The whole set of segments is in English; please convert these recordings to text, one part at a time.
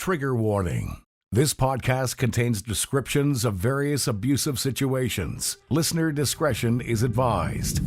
Trigger warning. This podcast contains descriptions of various abusive situations. Listener discretion is advised.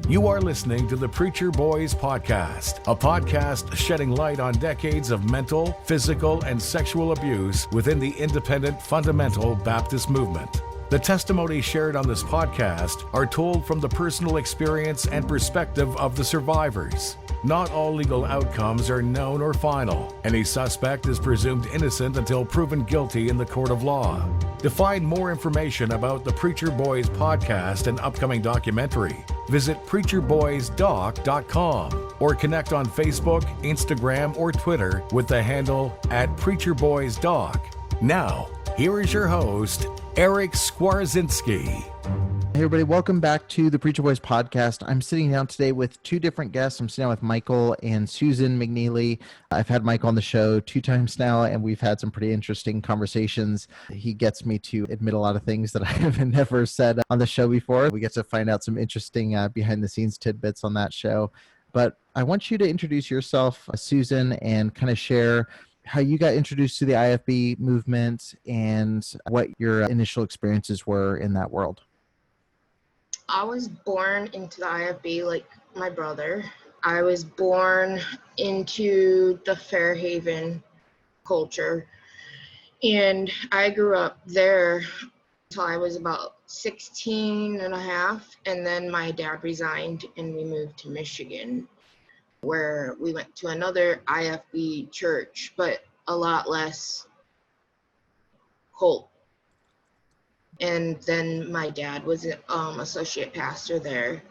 You are listening to the Preacher Boys Podcast, a podcast shedding light on decades of mental, physical, and sexual abuse within the independent fundamental Baptist movement. The testimonies shared on this podcast are told from the personal experience and perspective of the survivors. Not all legal outcomes are known or final. Any suspect is presumed innocent until proven guilty in the court of law. To find more information about the Preacher Boys Podcast and upcoming documentary, visit preacherboysdoc.com or connect on Facebook, Instagram, or Twitter with the handle @preacherboysdoc. Now, here is your host, Eric Skwarczynski. Hey everybody, welcome back to the Preacher Boys Podcast. I'm sitting down today with two different guests. I'm sitting down with Michael and Susan McNeely. I've had Michael on the show 2 times now, and we've had some pretty interesting conversations. He gets me to admit a lot of things that I have never said on the show before. We get to find out some interesting behind-the-scenes tidbits on that show. But I want you to introduce yourself, Susan, and kind of share how you got introduced to the IFB movement and what your initial experiences were in that world. I was born into the IFB like my brother. I was born into the Fairhaven culture, and I grew up there until I was about 16 and a half, and then my dad resigned and we moved to Michigan, where we went to another IFB church, but a lot less cult. And then my dad was associate pastor there.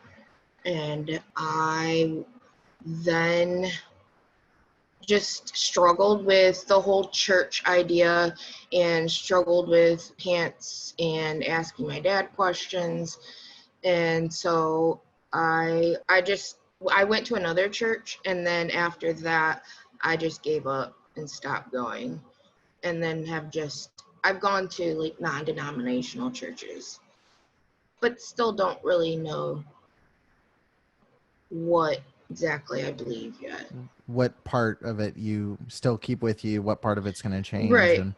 And I then just struggled with the whole church idea and struggled with pants and asking my dad questions. And so I went to another church, and then after that, I just gave up and stopped going. And then I've gone to like non-denominational churches, but still don't really know what exactly I believe yet. What part of it you still keep with you? What part of it's going to change? Right. And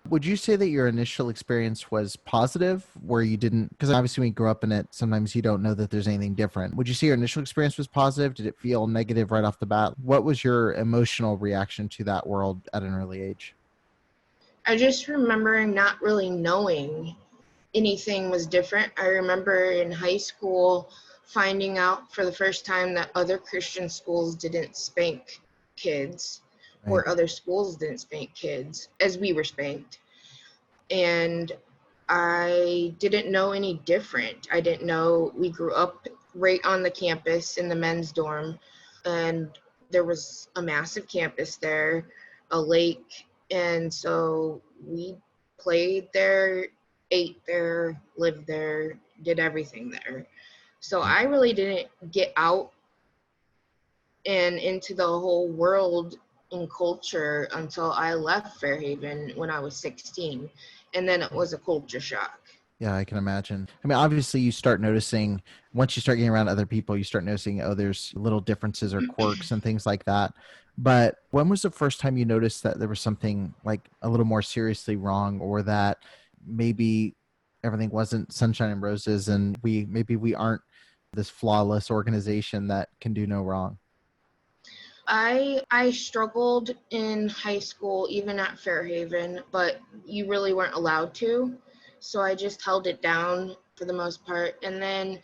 would you say that your initial experience was positive, where you didn't, because obviously when you grow up in it, sometimes you don't know that there's anything different. Would you say your initial experience was positive? Did it feel negative right off the bat? What was your emotional reaction to that world at an early age? I just remember not really knowing anything was different. I remember in high school finding out for the first time that other Christian schools didn't spank kids, right, or other schools didn't spank kids as we were spanked. And I didn't know any different. I didn't know. We grew up right on the campus in the men's dorm, and there was a massive campus there, a lake. And so we played there, ate there, lived there, did everything there. So I really didn't get out and into the whole world and culture until I left Fairhaven when I was 16. And then it was a culture shock. Yeah, I can imagine. I mean, obviously you start noticing, once you start getting around other people, you start noticing, oh, there's little differences or quirks and things like that. But when was the first time you noticed that there was something like a little more seriously wrong, or that maybe everything wasn't sunshine and roses and we aren't this flawless organization that can do no wrong? I struggled in high school, even at Fairhaven, but you really weren't allowed to. So I just held it down for the most part. And then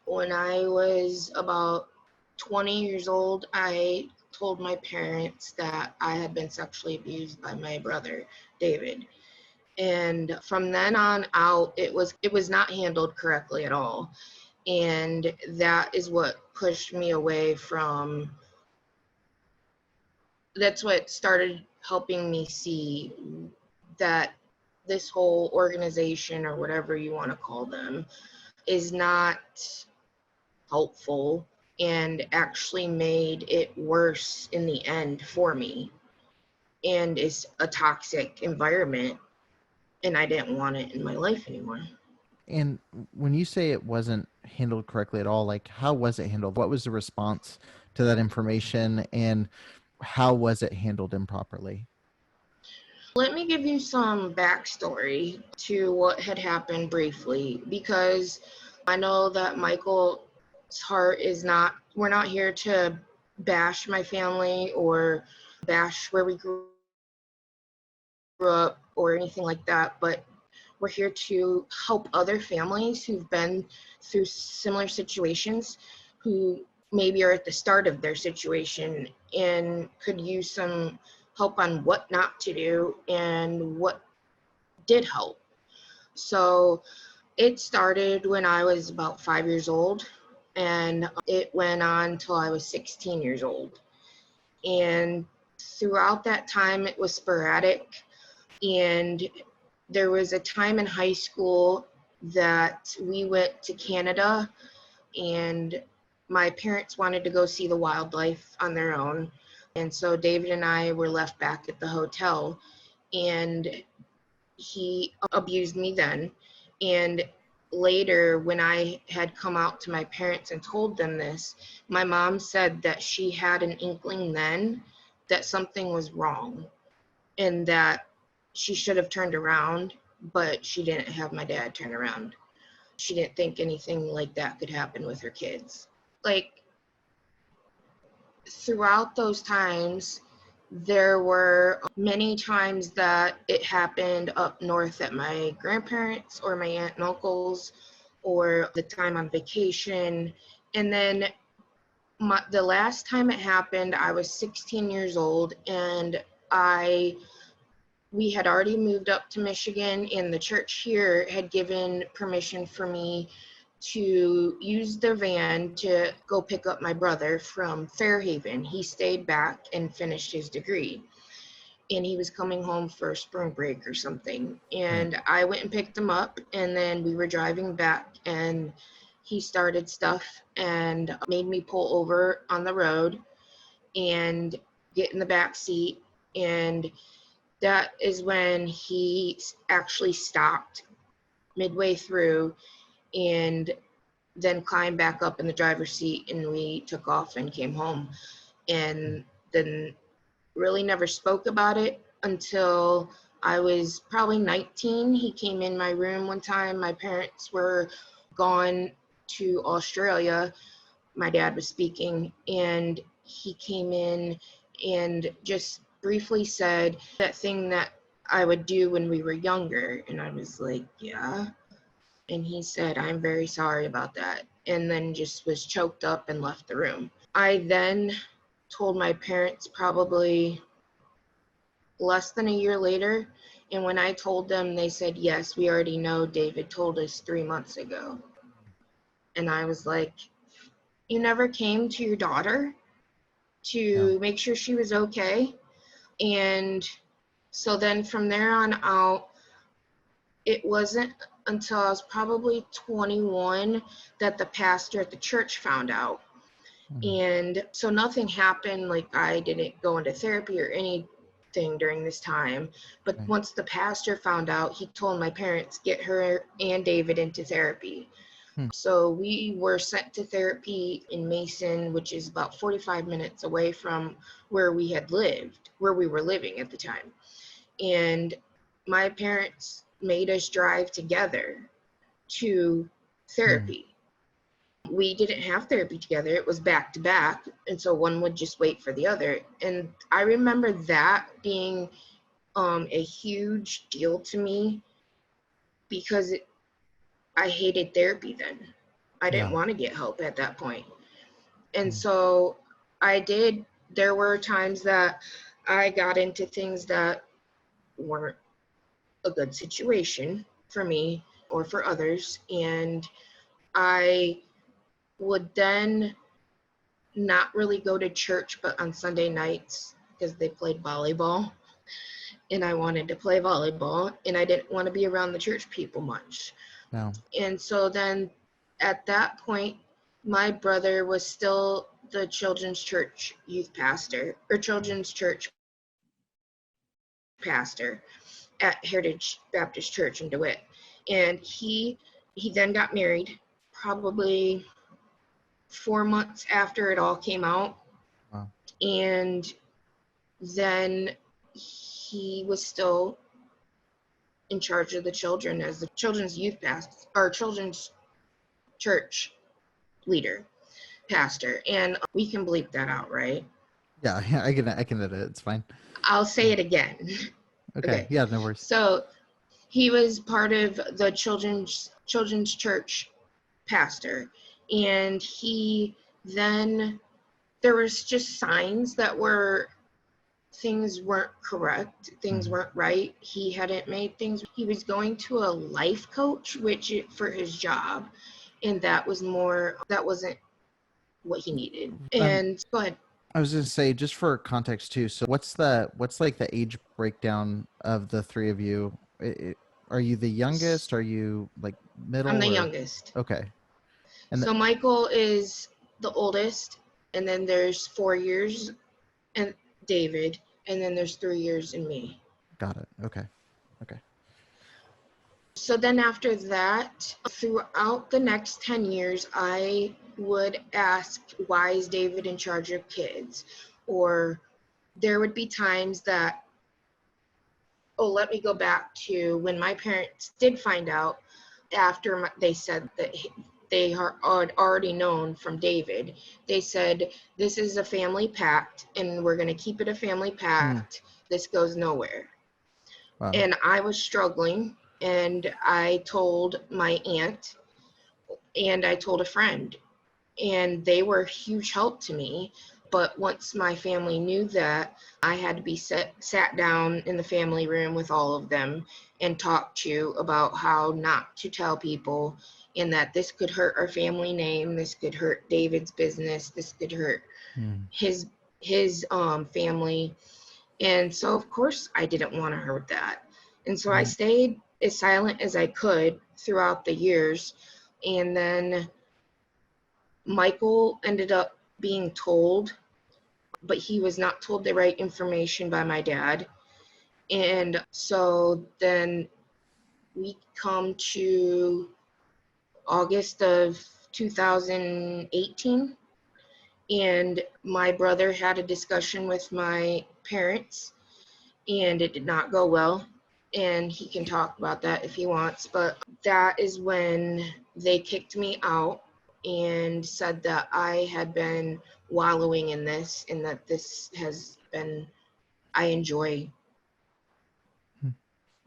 when I was about 20 years old, I told my parents that I had been sexually abused by my brother, David. And from then on out, it was not handled correctly at all. And that is what pushed me away from, that's what started helping me see that this whole organization, or whatever you want to call them, is not helpful and actually made it worse in the end for me, and is a toxic environment, and I didn't want it in my life anymore. And when you say it wasn't handled correctly at all, like how was it handled? What was the response to that information, and how was it handled improperly? Let me give you some backstory to what had happened briefly, because I know that Michael's heart is not, we're not here to bash my family or bash where we grew up or anything like that, but we're here to help other families who've been through similar situations, who maybe are at the start of their situation and could use some help on what not to do and what did help. So it started when I was about 5 years old, and it went on till I was 16 years old. And throughout that time, it was sporadic. And there was a time in high school that we went to Canada, and my parents wanted to go see the wildlife on their own. And so David and I were left back at the hotel, and he abused me then. And later, when I had come out to my parents and told them this, my mom said that she had an inkling then that something was wrong and that she should have turned around, but she didn't have my dad turn around. She didn't think anything like that could happen with her kids. Like, throughout those times, there were many times that it happened up north at my grandparents' or my aunt and uncle's, or the time on vacation. And then the last time it happened, I was 16 years old, and we had already moved up to Michigan, and the church here had given permission for me to use their van to go pick up my brother from Fairhaven. He stayed back and finished his degree, and he was coming home for spring break or something. And I went and picked him up, and then we were driving back, and he started stuff and made me pull over on the road and get in the back seat. And that is when he actually stopped midway through and then climbed back up in the driver's seat, and we took off and came home. And then really never spoke about it until I was probably 19. He came in my room one time. My parents were gone to Australia. My dad was speaking, and he came in and just briefly said that thing that I would do when we were younger. And I was like, yeah. And he said, I'm very sorry about that. And then just was choked up and left the room. I then told my parents probably less than a year later. And when I told them, they said, yes, we already know. David told us 3 months ago. And I was like, you never came to your daughter to make sure she was okay? And so then from there on out, it wasn't until I was probably 21 that the pastor at the church found out. And so nothing happened, like I didn't go into therapy or anything during this time. But once the pastor found out, he told my parents, get her and David into therapy. So we were sent to therapy in Mason, which is about 45 minutes away from where we were living at the time. And my parents made us drive together to therapy. We didn't have therapy together. It was back to back. And so one would just wait for the other. And I remember that being a huge deal to me, because I hated therapy then. I didn't want to get help at that point. And so there were times that I got into things that weren't a good situation for me or for others. And I would then not really go to church, but on Sunday nights, because they played volleyball, and I wanted to play volleyball, and I didn't want to be around the church people much. And so then at that point, my brother was still the children's church youth pastor, or children's church pastor at Heritage Baptist Church in DeWitt. And he then got married probably 4 months after it all came out. And then he was still in charge of the children as the children's youth pastor or children's church leader, pastor. And we can bleep that out, right? Yeah, I can edit it. It's fine. I'll say it again. Okay. Yeah, no worries. So he was part of the children's church pastor, and he then there was just signs that were things weren't correct, things weren't right. He hadn't made things. He was going to a life coach, which for his job, and that wasn't what he needed. And go ahead. I was going to say, just for context too, so what's like the age breakdown of the three of you? Are you the youngest? Are you like middle? I'm the youngest. Okay. And so Michael is the oldest, and then there's 4 years and David, and then there's 3 years in me. Got it. Okay. So then after that, throughout the next 10 years, I would ask, why is David in charge of kids? Or there would be times that, let me go back to when my parents did find out after they said that they had already known from David. They said, this is a family pact and we're going to keep it a family pact. This goes nowhere. Wow. And I was struggling, and I told my aunt and I told a friend, and they were a huge help to me. But once my family knew that, I had to be sat down in the family room with all of them and talked to about how not to tell people, and that this could hurt our family name, this could hurt David's business, this could hurt his family. And so of course I didn't want to hurt that. And so I stayed as silent as I could throughout the years. And then Michael ended up being told, but he was not told the right information by my dad. And so then we come to August of 2018, and my brother had a discussion with my parents, and it did not go well. And he can talk about that if he wants, but that is when they kicked me out and said that I had been wallowing in this, and that this has been, I enjoy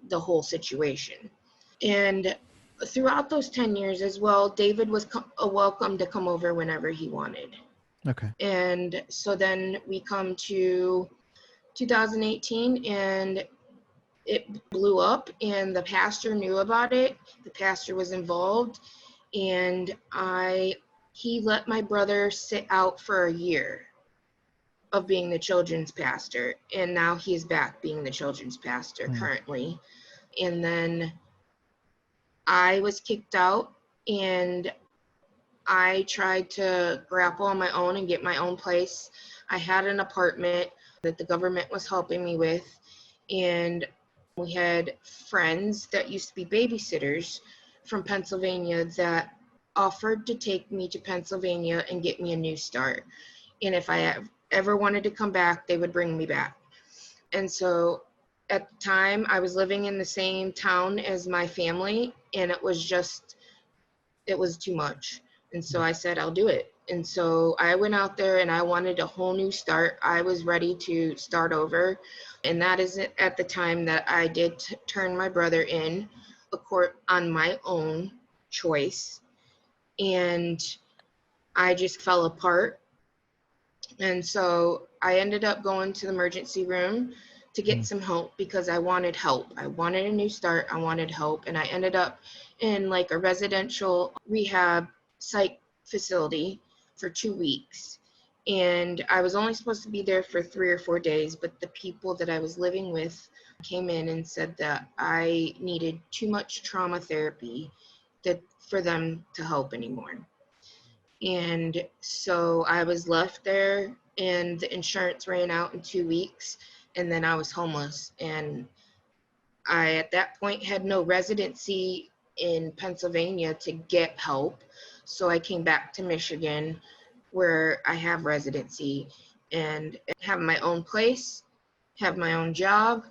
the whole situation. And throughout those 10 years as well, David was welcome to come over whenever he wanted. Okay. And so then we come to 2018, and it blew up, and the pastor knew about it. The pastor was involved, and he let my brother sit out for a year of being the children's pastor, and now he's back being the children's pastor currently. And then I was kicked out, and I tried to grapple on my own and get my own place. I had an apartment that the government was helping me with, and we had friends that used to be babysitters from Pennsylvania that offered to take me to Pennsylvania and get me a new start. And if I ever wanted to come back, they would bring me back. And so at the time, I was living in the same town as my family, and it was too much. And so I said, I'll do it. And so I went out there, and I wanted a whole new start. I was ready to start over. And that is at the time that I did turn my brother in a court on my own choice. And I just fell apart. And so I ended up going to the emergency room to get some help, because I wanted help. I wanted a new start. I wanted help. And I ended up in like a residential rehab psych facility for 2 weeks. And I was only supposed to be there for 3 or 4 days, but the people that I was living with came in and said that I needed too much trauma therapy for them to help anymore. And so I was left there, and the insurance ran out in 2 weeks, and then I was homeless. And I, at that point, had no residency in Pennsylvania to get help. So I came back to Michigan, where I have residency and have my own place, have my own job,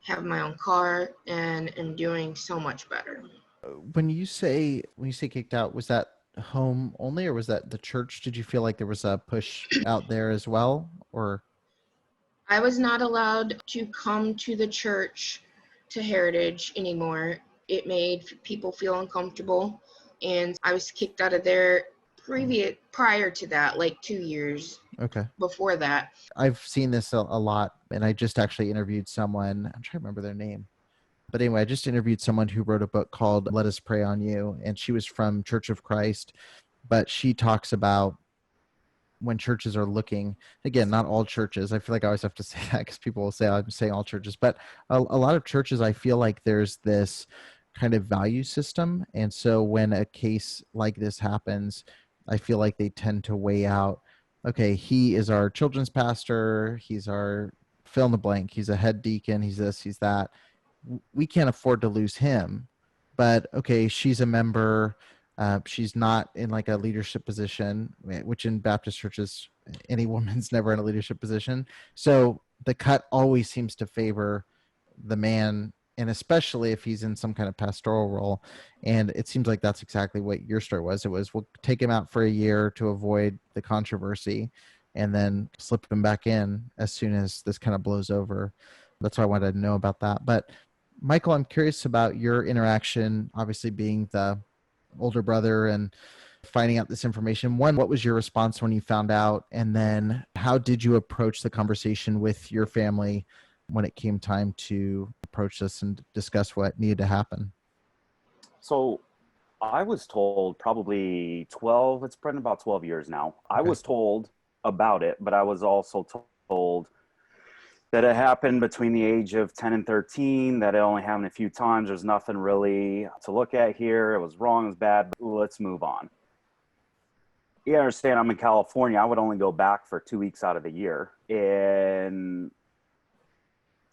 have my own car, and am doing so much better. When you say kicked out, was that home only, or was that the church? Did you feel like there was a push out there as well, or? I was not allowed to come to the church to Heritage anymore. It made people feel uncomfortable, and I was kicked out of there prior to that, like 2 years Okay. before that. I've seen this a lot, and I just actually interviewed someone. I'm trying to remember their name. But anyway, I just interviewed someone who wrote a book called Let Us Pray on You, and she was from Church of Christ, but she talks about when churches are looking, again, not all churches. I feel like I always have to say that because people will say I'm saying all churches, but a lot of churches, I feel like there's this kind of value system. And so when a case like this happens, I feel like they tend to weigh out, okay, he is our children's pastor, he's our fill in the blank, he's a head deacon, he's this, he's that. We can't afford to lose him. But okay, she's a member. She's not in like a leadership position, which in Baptist churches, any woman's never in a leadership position. So the cut always seems to favor the man, and especially if he's in some kind of pastoral role. And it seems like that's exactly what your story was. It was, we'll take him out for a year to avoid the controversy and then slip him back in as soon as this kind of blows over. That's why I wanted to know about that. But Michael, I'm curious about your interaction, obviously being the older brother and finding out this information. One, what was your response when you found out? And then how did you approach the conversation with your family when it came time to approach this and discuss what needed to happen? So I was told probably 12, it's been about 12 years now. I was told about it, but I was also told that it happened between the age of 10 and 13, that it only happened a few times. There's nothing really to look at here. It was wrong, it was bad, but let's move on. You understand, I'm in California. I would only go back for 2 weeks out of the year. And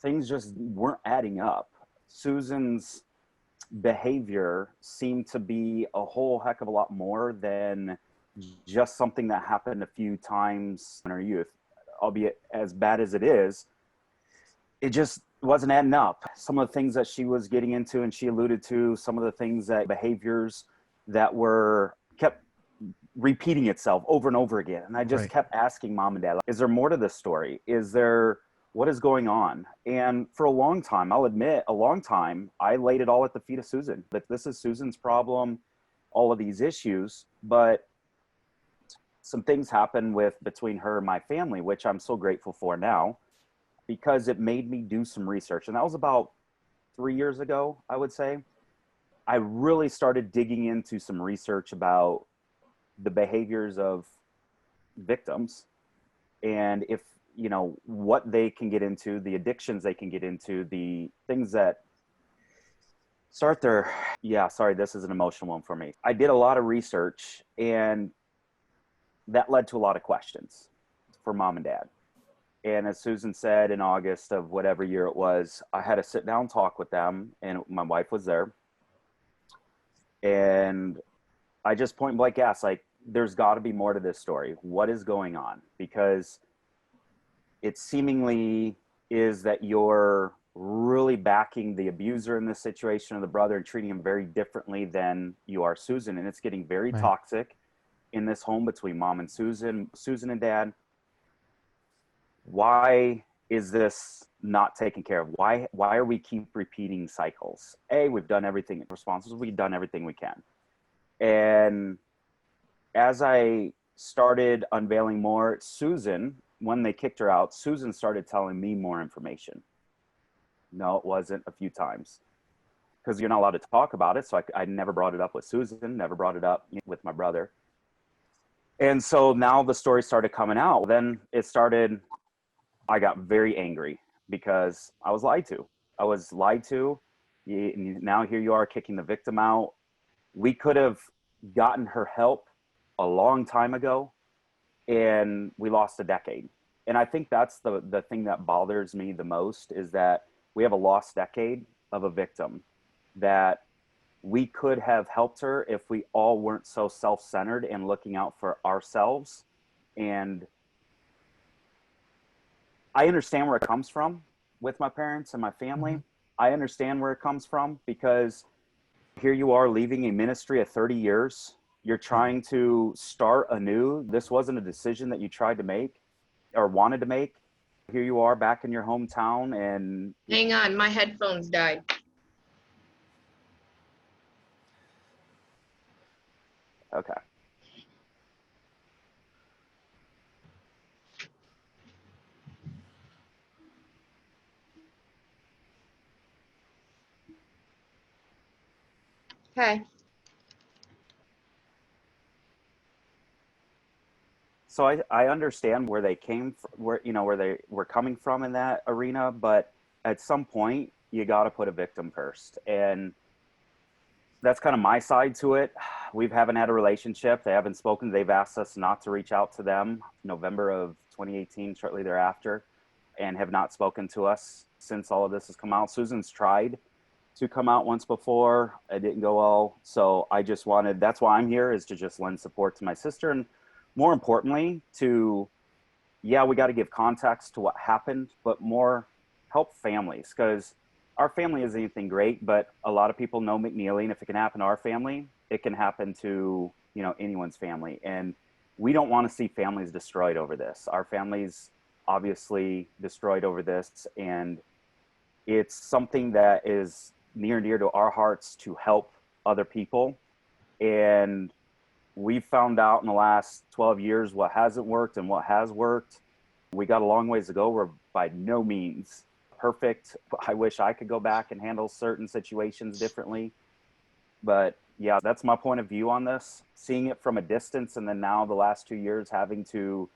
things just weren't adding up. Susan's behavior seemed to be a whole heck of a lot more than just something that happened a few times in her youth. Albeit as bad as it is, it just wasn't adding up. Some of the things that she was getting into, and she alluded to some of the things, that behaviors that were kept repeating itself over and over again. And I just kept asking mom and dad, like, is there more to this story? What is going on? And for a long time, I'll admit, I laid it all at the feet of Susan. That this is Susan's problem, all of these issues. But some things happened between her and my family, which I'm so grateful for now, because it made me do some research. And that was about 3 years ago, I would say. I really started digging into some research about the behaviors of victims, and what they can get into, the addictions they can get into, the things that start their, this is an emotional one for me. I did a lot of research, and that led to a lot of questions for mom and dad. And as Susan said, in August of whatever year it was, I had a sit down talk with them, and my wife was there. And I just point blank asked, like, there's got to be more to this story. What is going on? Because it seemingly is that you're really backing the abuser in this situation, or the brother, and treating him very differently than you are Susan. And it's getting very toxic in this home between mom and Susan and dad. Why is this not taken care of? Why are we keep repeating cycles? We've done everything responsible. We've done everything we can. And as I started unveiling more, Susan, when they kicked her out, Susan started telling me more information. No, it wasn't a few times, because you're not allowed to talk about it. So I never brought it up with Susan, never brought it up with my brother. And so now the story started coming out. Then I got very angry because I was lied to. Now here you are kicking the victim out. We could have gotten her help a long time ago, and we lost a decade. And I think that's the thing that bothers me the most, is that we have a lost decade of a victim that we could have helped her if we all weren't so self-centered and looking out for ourselves. And I understand where it comes from with my parents and my family. Mm-hmm. I understand where it comes from because here you are leaving a ministry of 30 years. You're trying to start anew. This wasn't a decision that you tried to make or wanted to make. Here you are back in your hometown and Hang on, my headphones died. okay. Okay. So I understand where they came from, where they were coming from in that arena, but at some point you got to put a victim first. And that's kind of my side to it. We haven't had a relationship. They haven't spoken. They've asked us not to reach out to them November of 2018, shortly thereafter, and have not spoken to us since all of this has come out. Susan's tried to come out once before. It didn't go well. So I just wanted, that's why I'm here, is to just lend support to my sister. And more importantly, we got to give context to what happened, but more help families, because our family isn't anything great, but a lot of people know McNeely, and if it can happen to our family, it can happen to, anyone's family. And we don't want to see families destroyed over this. Our family's obviously destroyed over this, and it's something that is near and dear to our hearts to help other people. And we've found out in the last 12 years what hasn't worked and what has worked. We got a long ways to go. We're by no means perfect. I wish I could go back and handle certain situations differently. But yeah, that's my point of view on this. Seeing it from a distance, and then now the last 2 years having to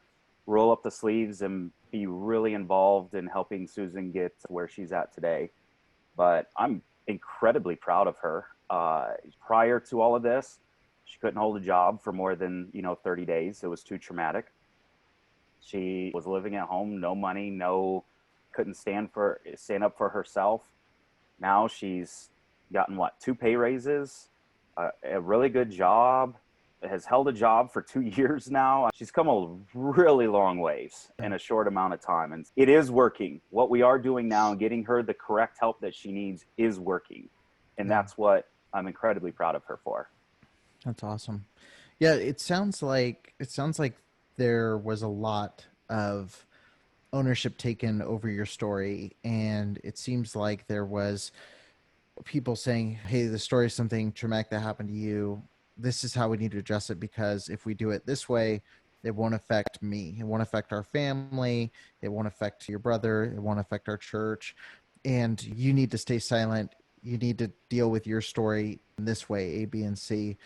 roll up the sleeves and be really involved in helping Susan get to where she's at today. But I'm incredibly proud of her. Prior to all of this, she couldn't hold a job for more than 30 days. It was too traumatic. She was living at home, no money, couldn't stand up for herself. Now she's gotten 2 pay raises, a really good job, has held a job for 2 years now. She's come a really long ways in a short amount of time, and it is working. What we are doing now and getting her the correct help that she needs is working, and that's what I'm incredibly proud of her for. That's awesome. Yeah, it sounds like there was a lot of ownership taken over your story, and it seems like there was people saying, hey, the story is something traumatic that happened to you. This is how we need to address it, because if we do it this way, it won't affect me. It won't affect our family. It won't affect your brother. It won't affect our church. And you need to stay silent. You need to deal with your story in this way, A, B, and C,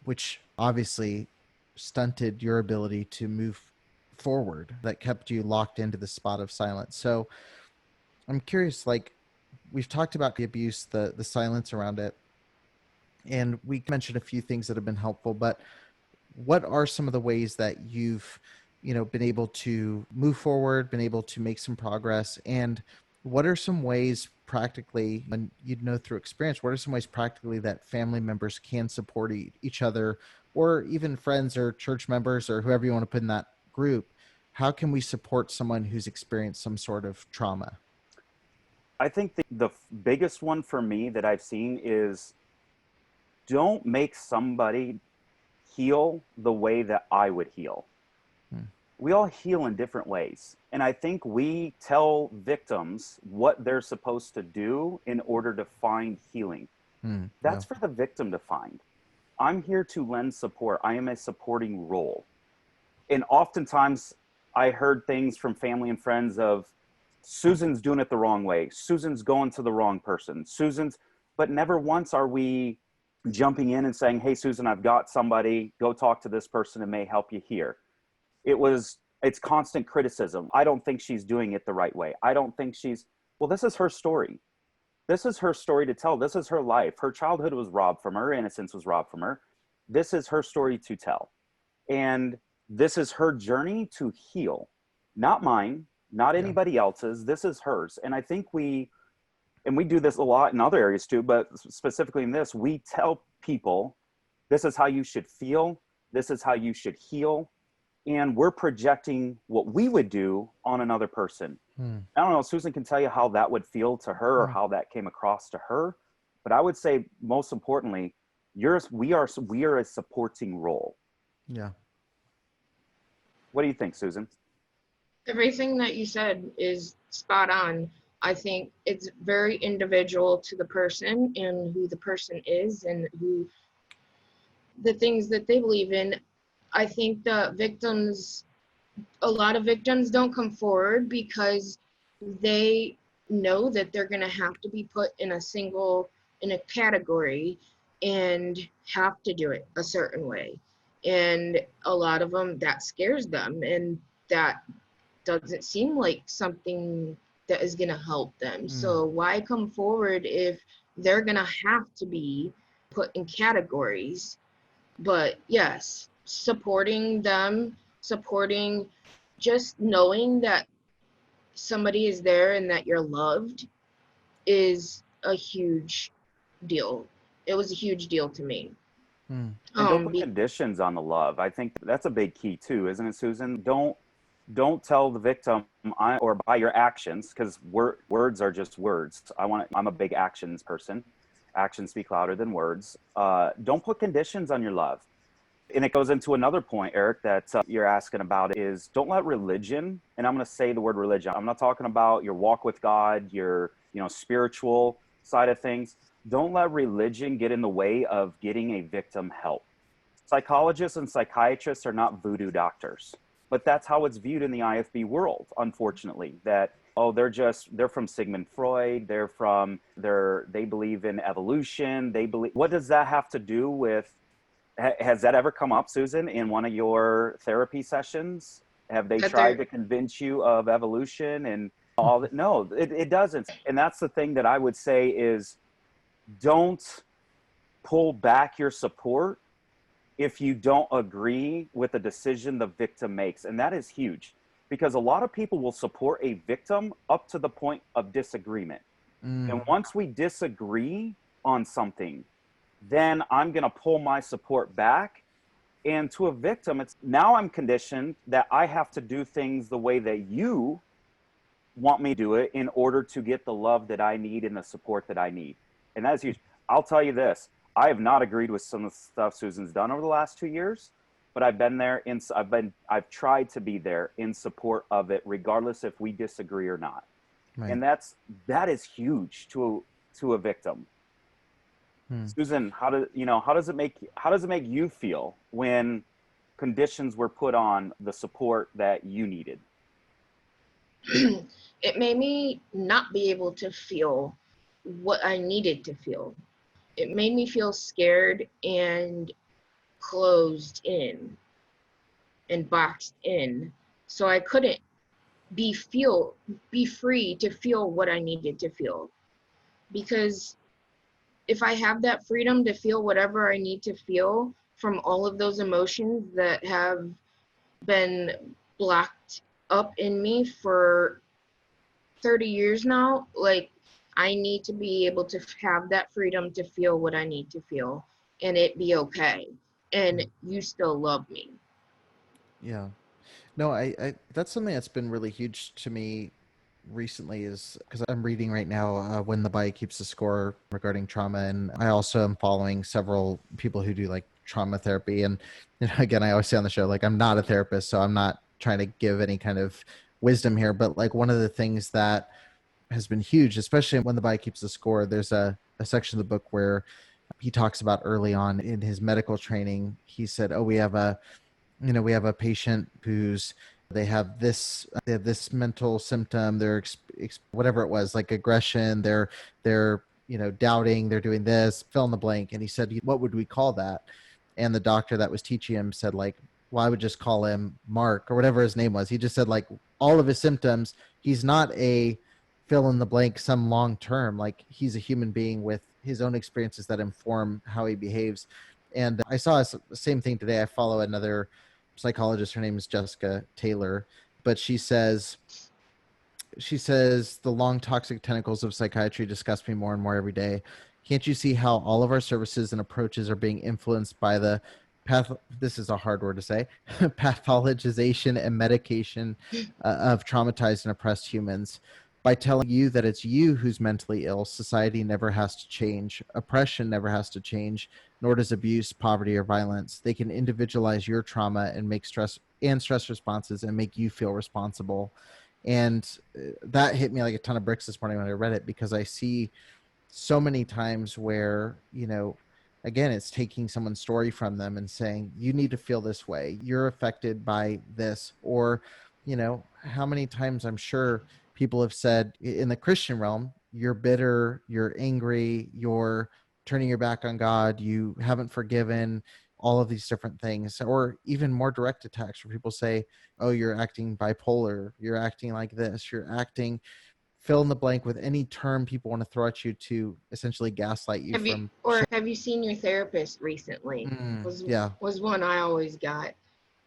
which obviously stunted your ability to move forward. That kept you locked into the spot of silence. So I'm curious, we've talked about the abuse, the silence around it, and we mentioned a few things that have been helpful, but what are some of the ways that you've been able to move forward, been able to make some progress? And what are some ways practically, and through experience, what are some ways practically that family members can support each other, or even friends or church members or whoever you want to put in that group? How can we support someone who's experienced some sort of trauma? I think the biggest one for me that I've seen is, don't make somebody heal the way that I would heal. We all heal in different ways. And I think we tell victims what they're supposed to do in order to find healing. That's for the victim to find. I'm here to lend support. I am a supporting role. And oftentimes I heard things from family and friends of, Susan's doing it the wrong way. Susan's going to the wrong person. But never once are we jumping in and saying, hey, Susan, I've got somebody, go talk to this person, it may help you here. It's constant criticism. I don't think she's doing it the right way. I don't think this is her story. This is her story to tell. This is her life. Her childhood was robbed from her. Her innocence was robbed from her. This is her story to tell. And this is her journey to heal. Not mine, not anybody else's. This is hers. And I think we do this a lot in other areas too, but specifically in this, we tell people, this is how you should feel. This is how you should heal. And we're projecting what we would do on another person. I don't know, Susan can tell you how that would feel to her or how that came across to her. But I would say most importantly, we are a supporting role. Yeah. What do you think, Susan? Everything that you said is spot on. I think it's very individual to the person and who the person is and who the things that they believe in. I think a lot of victims don't come forward because they know that they're going to have to be put in a category and have to do it a certain way. And a lot of them, that scares them, and that doesn't seem like something that is going to help them. So why come forward if they're going to have to be put in categories? But yes, supporting them, supporting, just knowing that somebody is there and that you're loved is a huge deal. It was a huge deal to me. And don't put conditions on the love. I think that's a big key too, isn't it, Susan? Don't tell the victim or by your actions, because words are just words. I'm a big actions person. Actions speak louder than words. Don't put conditions on your love. And it goes into another point, Eric, that you're asking about is don't let religion, and I'm going to say the word religion. I'm not talking about your walk with God, your spiritual side of things. Don't let religion get in the way of getting a victim help. Psychologists and psychiatrists are not voodoo doctors, but that's how it's viewed in the IFB world, unfortunately, that, they're from Sigmund Freud, they believe in evolution, what does that have to do with, has that ever come up, Susan, in one of your therapy sessions? Have they tried to convince you of evolution and all that? No, it doesn't. And that's the thing that I would say is don't pull back your support if you don't agree with the decision the victim makes. And that is huge, because a lot of people will support a victim up to the point of disagreement. And once we disagree on something, then I'm going to pull my support back. And to a victim, now I'm conditioned that I have to do things the way that you want me to do it in order to get the love that I need and the support that I need. And that's huge. I'll tell you this. I have not agreed with some of the stuff Susan's done over the last 2 years, but I've been there I've tried to be there in support of it, regardless if we disagree or not. Right. And that is huge to a victim. Susan, how does it make you feel when conditions were put on the support that you needed? It made me not be able to feel what I needed to feel. It made me feel scared and closed in and boxed in. So I couldn't be free to feel what I needed to feel. Because if I have that freedom to feel whatever I need to feel from all of those emotions that have been blocked up in me for 30 years now, like, I need to be able to have that freedom to feel what I need to feel and it be okay. And you still love me. Yeah. No, I that's something that's been really huge to me recently, is because I'm reading right now When the Body Keeps the Score regarding trauma, and I also am following several people who do like trauma therapy. And again, I always say on the show, like, I'm not a therapist, so I'm not trying to give any kind of wisdom here, but like one of the things that has been huge, especially When the Body Keeps the Score, there's a section of the book where he talks about early on in his medical training. He said, we have a patient they have this mental symptom, they're whatever it was, like aggression, they're doubting, they're doing this, fill in the blank. And he said, what would we call that? And the doctor that was teaching him said, like, well, I would just call him Mark, or whatever his name was. He just said, like, all of his symptoms, he's not a fill in the blank some long term, like, he's a human being with his own experiences that inform how he behaves. And I saw the same thing today. I follow another psychologist. Her name is Jessica Taylor, but she says the long toxic tentacles of psychiatry disgust me more and more every day. Can't you see how all of our services and approaches are being influenced by the this is a hard word to say, pathologization and medication of traumatized and oppressed humans. By telling you that it's you who's mentally ill, society never has to change. Oppression never has to change, nor does abuse, poverty, or violence. They can individualize your trauma and make stress responses and make you feel responsible. And that hit me like a ton of bricks this morning when I read it, because I see so many times where, again, it's taking someone's story from them and saying, you need to feel this way. You're affected by this. Or, how many times I'm sure people have said in the Christian realm, you're bitter, you're angry, you're turning your back on God, you haven't forgiven, all of these different things. Or even more direct attacks where people say, oh, you're acting bipolar, you're acting like this, you're acting, fill in the blank with any term people want to throw at you to essentially gaslight you. Have you seen your therapist recently? Yeah. Was one I always got.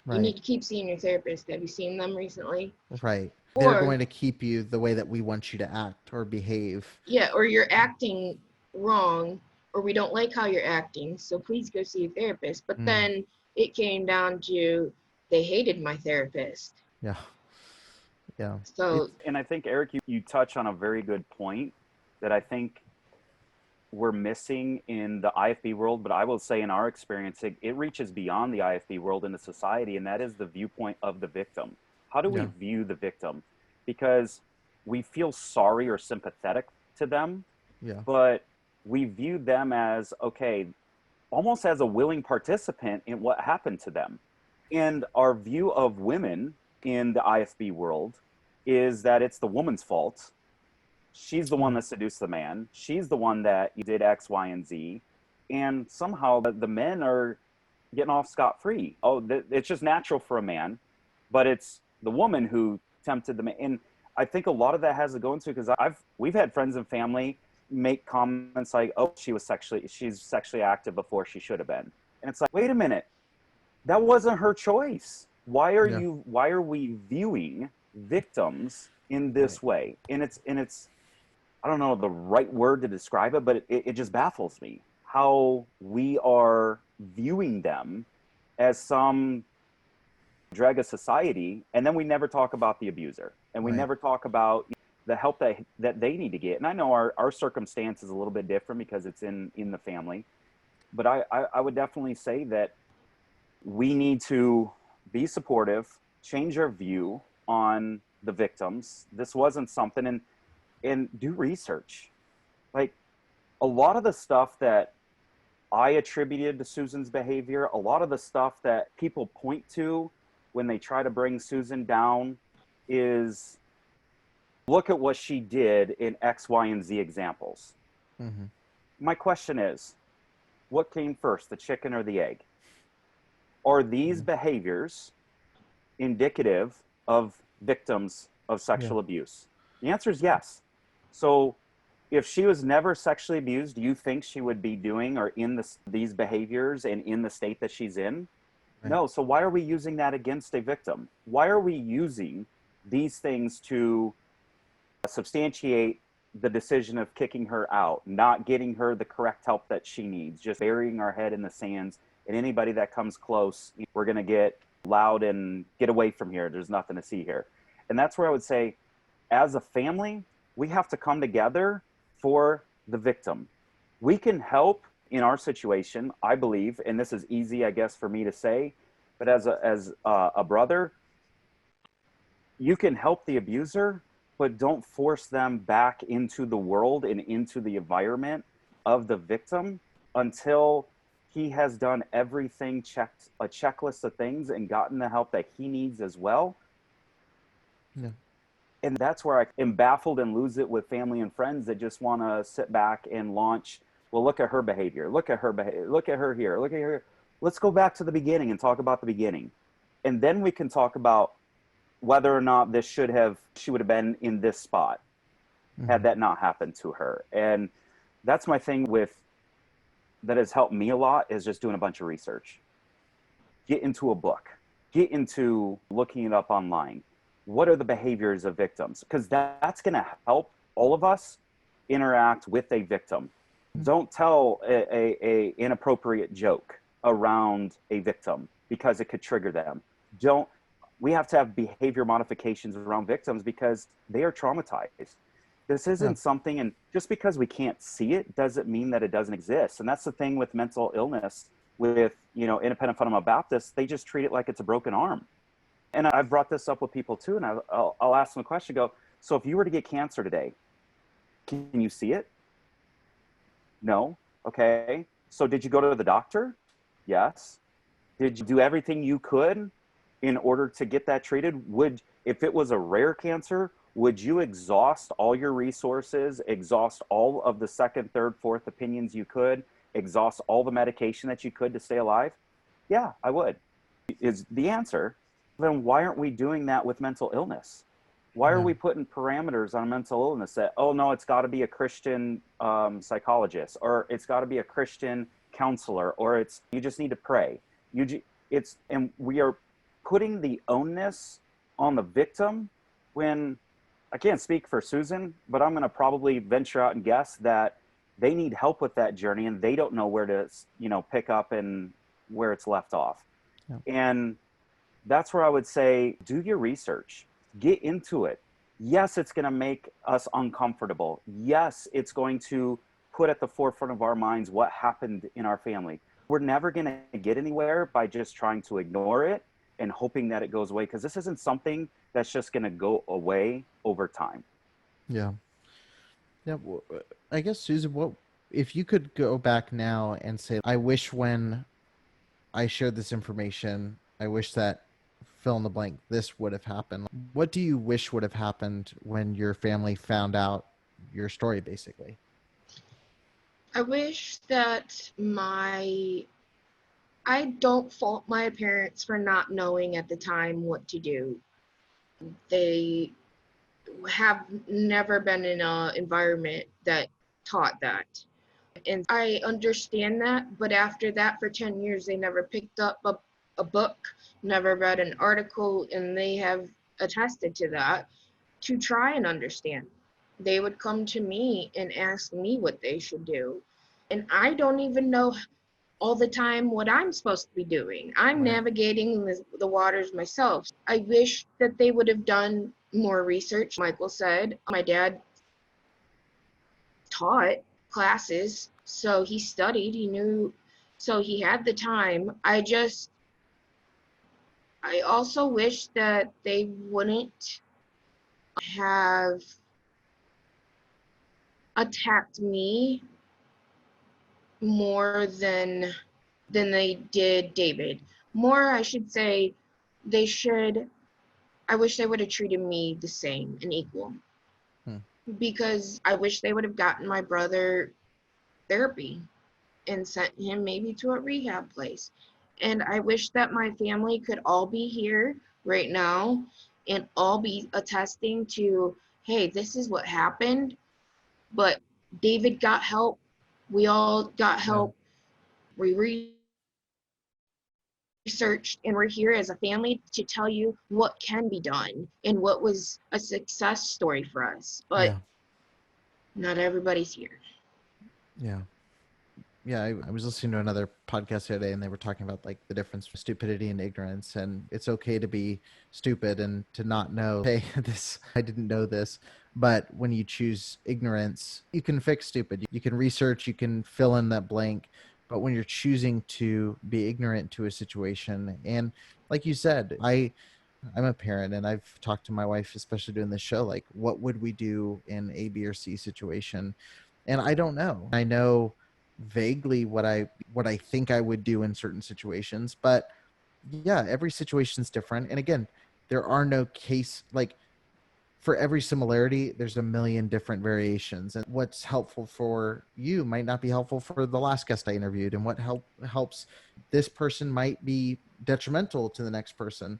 Right. You need to keep seeing your therapist. Have you seen them recently? Right. They're going to keep you the way that we want you to act or behave. Yeah, or you're acting wrong, or we don't like how you're acting, so please go see a therapist. But then it came down to they hated my therapist. Yeah. Yeah. So, and I think, Eric, you touch on a very good point that I think we're missing in the IFB world, but I will say in our experience, it reaches beyond the IFB world into society, and that is the viewpoint of the victim. How do we view the victim? Because we feel sorry or sympathetic to them, but we view them as, okay, almost as a willing participant in what happened to them. And our view of women in the IFB world is that it's the woman's fault. She's the one that seduced the man. She's the one that did X, Y, and Z. And somehow the men are getting off scot-free. Oh, it's just natural for a man, but it's the woman who tempted the man. And I think a lot of that has to go into, because we've had friends and family make comments like, oh, she's sexually active before she should have been. And it's like, wait a minute, that wasn't her choice. Why are we viewing victims in this way? And it's I don't know the right word to describe it, but it just baffles me how we are viewing them as some drag of society, and then we never talk about the abuser, and we never talk about the help that they need to get. And I know our circumstance is a little bit different because it's in the family, but I would definitely say that we need to be supportive, change our view on the victims. This wasn't something, and do research. Like, a lot of the stuff that I attributed to Susan's behavior, a lot of the stuff that people point to when they try to bring Susan down is, look at what she did in X, Y, and Z examples. Mm-hmm. My question is, what came first, the chicken or the egg? Are these behaviors indicative of victims of sexual abuse? The answer is yes. So if she was never sexually abused, do you think she would be doing or in these behaviors and in the state that she's in? Right. No. So why are we using that against a victim? Why are we using these things to substantiate the decision of kicking her out, not getting her the correct help that she needs, just burying our head in the sands, and anybody that comes close, we're going to get loud and get away from here. There's nothing to see here. And that's where I would say, as a family, we have to come together for the victim. We can help in our situation, I believe, and this is easy, I guess, for me to say, but as a brother, you can help the abuser, but don't force them back into the world and into the environment of the victim until he has done everything, checked a checklist of things and gotten the help that he needs as well. Yeah. And that's where I am baffled and lose it with family and friends that just want to sit back and launch, well, look at her behavior. Look at her behavior. Look at her here. Look at her. Let's go back to the beginning and talk about the beginning. And then we can talk about whether or not she would have been in this spot had that not happened to her. And that's my thing that has helped me a lot, is just doing a bunch of research. Get into a book. Get into looking it up online. What are the behaviors of victims? Because that's going to help all of us interact with a victim. Don't tell a inappropriate joke around a victim because it could trigger them. We have to have behavior modifications around victims because they are traumatized. This isn't something, and just because we can't see it doesn't mean that it doesn't exist. And that's the thing with mental illness with, independent fundamental Baptists, they just treat it like it's a broken arm. And I've brought this up with people too, and I'll ask them a question, go, so if you were to get cancer today, can you see it? No. Okay. So did you go to the doctor? Yes. Did you do everything you could in order to get that treated? If it was a rare cancer, would you exhaust all your resources, exhaust all of the second, third, fourth opinions you could, exhaust all the medication that you could to stay alive? Yeah, I would, is the answer. Then why aren't we doing that with mental illness? Why are we putting parameters on mental illness that, oh no, it's got to be a Christian psychologist, or it's got to be a Christian counselor, or you just need to pray. And we are putting the onus on the victim when, I can't speak for Susan, but I'm going to probably venture out and guess that they need help with that journey and they don't know where to, pick up and where it's left off. Yeah. And that's where I would say, do your research, get into it. Yes, it's going to make us uncomfortable. Yes, it's going to put at the forefront of our minds what happened in our family. We're never going to get anywhere by just trying to ignore it and hoping that it goes away, because this isn't something that's just going to go away over time. Yeah. Yeah. Well, I guess, Susan, if you could go back now and say, I wish when I shared this information, I wish that fill in the blank, this would have happened. What do you wish would have happened when your family found out your story, basically? I wish that I don't fault my parents for not knowing at the time what to do. They have never been in an environment that taught that. And I understand that, but after that, for 10 years, they never picked up a book, never read an article, and they have attested to that, to try and understand. They would come to me and ask me what they should do. And I don't even know all the time what I'm supposed to be doing. I'm navigating the waters myself. I wish that they would have done more research. Michael said, my dad taught classes, so he studied, he knew, so he had the time. I also wish that they wouldn't have attacked me more than they did David. More, I should say, I wish they would have treated me the same and equal. Because I wish they would have gotten my brother therapy and sent him maybe to a rehab place. And I wish that my family could all be here right now and all be attesting to, hey, this is what happened, but David got help. We all got help. We researched, and we're here as a family to tell you what can be done and what was a success story for us. But not everybody's here. Yeah. Yeah, I was listening to another podcast the other day, and they were talking about like the difference between stupidity and ignorance, and it's okay to be stupid and to not know, hey, I didn't know this. But when you choose ignorance, you can fix stupid. You can research, you can fill in that blank. But when you're choosing to be ignorant to a situation, and like you said, I'm a parent, and I've talked to my wife, especially doing this show, like, what would we do in A, B, or C situation? And I don't know. I know vaguely what I think I would do in certain situations, but yeah, every situation is different. And again, there are no case, like, for every similarity, there's a million different variations, and what's helpful for you might not be helpful for the last guest I interviewed, and what helps this person might be detrimental to the next person.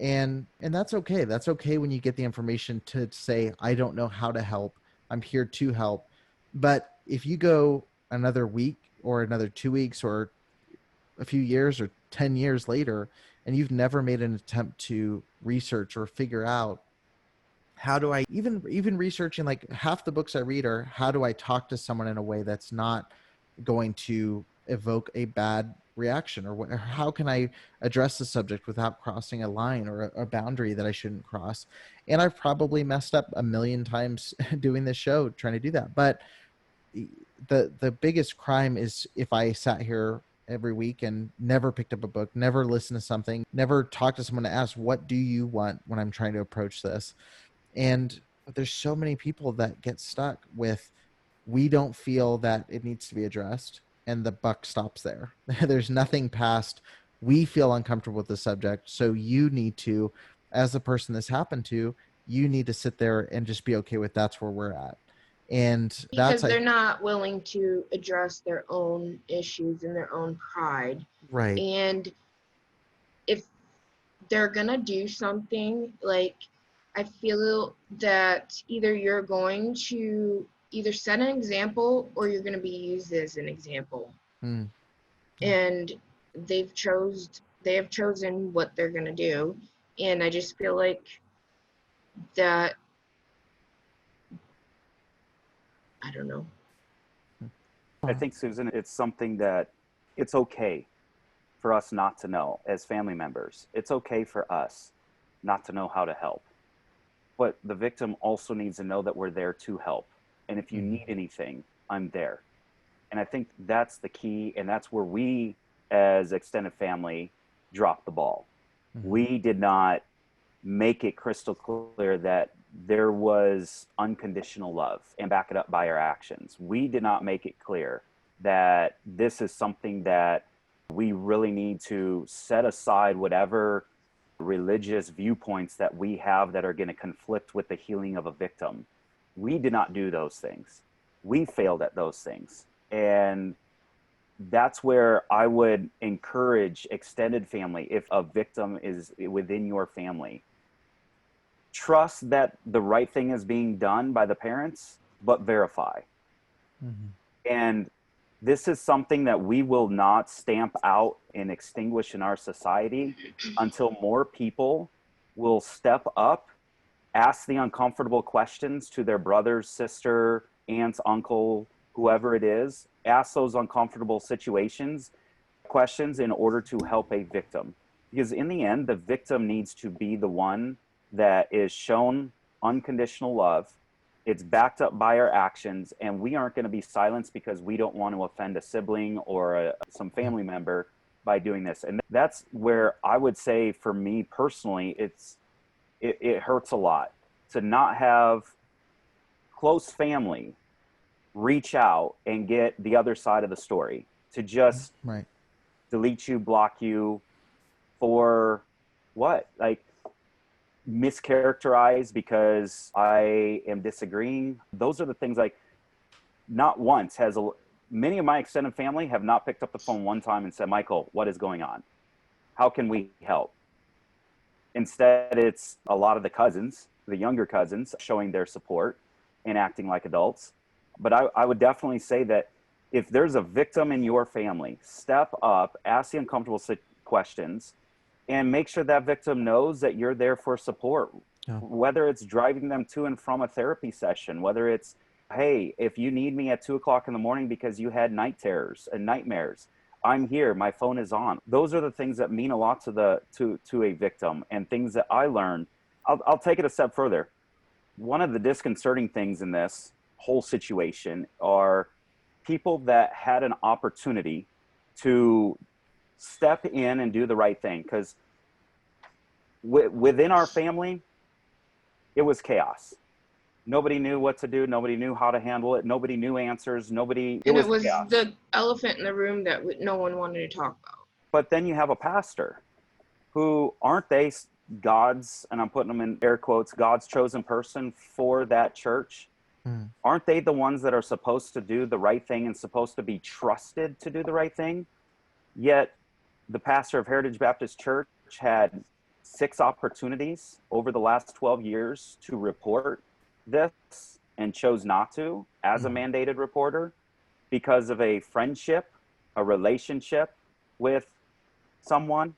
And that's okay. That's okay when you get the information to say, I don't know how to help. I'm here to help. But if you go another week or another 2 weeks or a few years or 10 years later, and you've never made an attempt to research or figure out, how do I even researching, like, half the books I read are, how do I talk to someone in a way that's not going to evoke a bad reaction, or how can I address the subject without crossing a line or a boundary that I shouldn't cross? And I've probably messed up a million times doing this show trying to do that. But the biggest crime is if I sat here every week and never picked up a book, never listened to something, never talked to someone to ask, what do you want when I'm trying to approach this? And there's so many people that get stuck with, we don't feel that it needs to be addressed, and the buck stops there. There's nothing past, we feel uncomfortable with the subject, so you need to, as the person this happened to, you need to sit there and just be okay with that's where we're at. And because that's they're not willing to address their own issues and their own pride. right. And if they're gonna do something, like, I feel that either you're going to either set an example or you're going to be used as an example. Mm. And they have chosen what they're going to do. And I just feel like that, I don't know. I think, Susan, it's something that it's okay for us not to know as family members. It's okay for us not to know how to help. But the victim also needs to know that we're there to help. And if you need anything, I'm there. And I think that's the key. And that's where we, as extended family, dropped the ball. Mm-hmm. We did not make it crystal clear that there was unconditional love and back it up by our actions. We did not make it clear that this is something that we really need to set aside whatever religious viewpoints that we have that are going to conflict with the healing of a victim. We did not do those things. We failed at those things. And that's where I would encourage extended family, if a victim is within your family, trust that the right thing is being done by the parents, but verify. Mm-hmm. And this is something that we will not stamp out and extinguish in our society until more people will step up, ask the uncomfortable questions to their brother, sister, aunt, uncle, whoever it is, ask those uncomfortable questions in order to help a victim. Because in the end, the victim needs to be the one that is shown unconditional love. It's backed up by our actions, and we aren't going to be silenced because we don't want to offend a sibling or some family member by doing this. And that's where I would say, for me personally, it hurts a lot to not have close family reach out and get the other side of the story, to just delete you, block you for what? Like, mischaracterized because I am disagreeing. Those are the things, like, not once has many of my extended family have not picked up the phone one time and said, Michael, what is going on? How can we help? Instead, it's a lot of the cousins, the younger cousins, showing their support and acting like adults. But I would definitely say that if there's a victim in your family, step up, ask the uncomfortable questions, and make sure that victim knows that you're there for support. Yeah. Whether it's driving them to and from a therapy session, whether it's, hey, if you need me at 2:00 in the morning because you had night terrors and nightmares, I'm here, my phone is on. Those are the things that mean a lot to a victim, and things that I learned. I'll take it a step further. One of the disconcerting things in this whole situation are people that had an opportunity to step in and do the right thing. Because within our family, it was chaos. Nobody knew what to do. Nobody knew how to handle it. Nobody knew answers. It was chaos. The elephant in the room that no one wanted to talk about. But then you have a pastor who, aren't they God's, and I'm putting them in air quotes, God's chosen person for that church? Aren't they the ones that are supposed to do the right thing and supposed to be trusted to do the right thing? Yet the pastor of Heritage Baptist Church had 6 opportunities over the last 12 years to report this and chose not to as a mandated reporter because of a friendship, a relationship with someone.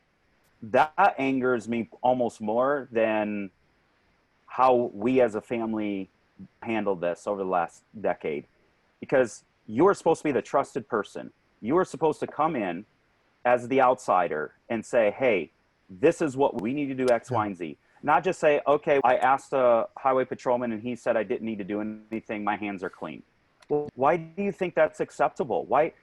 That angers me almost more than how we as a family handled this over the last decade, because you are supposed to be the trusted person. You are supposed to come in as the outsider and say, hey, this is what we need to do, X, Y, and Z. Not just say, okay, I asked a highway patrolman and he said I didn't need to do anything. My hands are clean. Well, why do you think that's acceptable? Why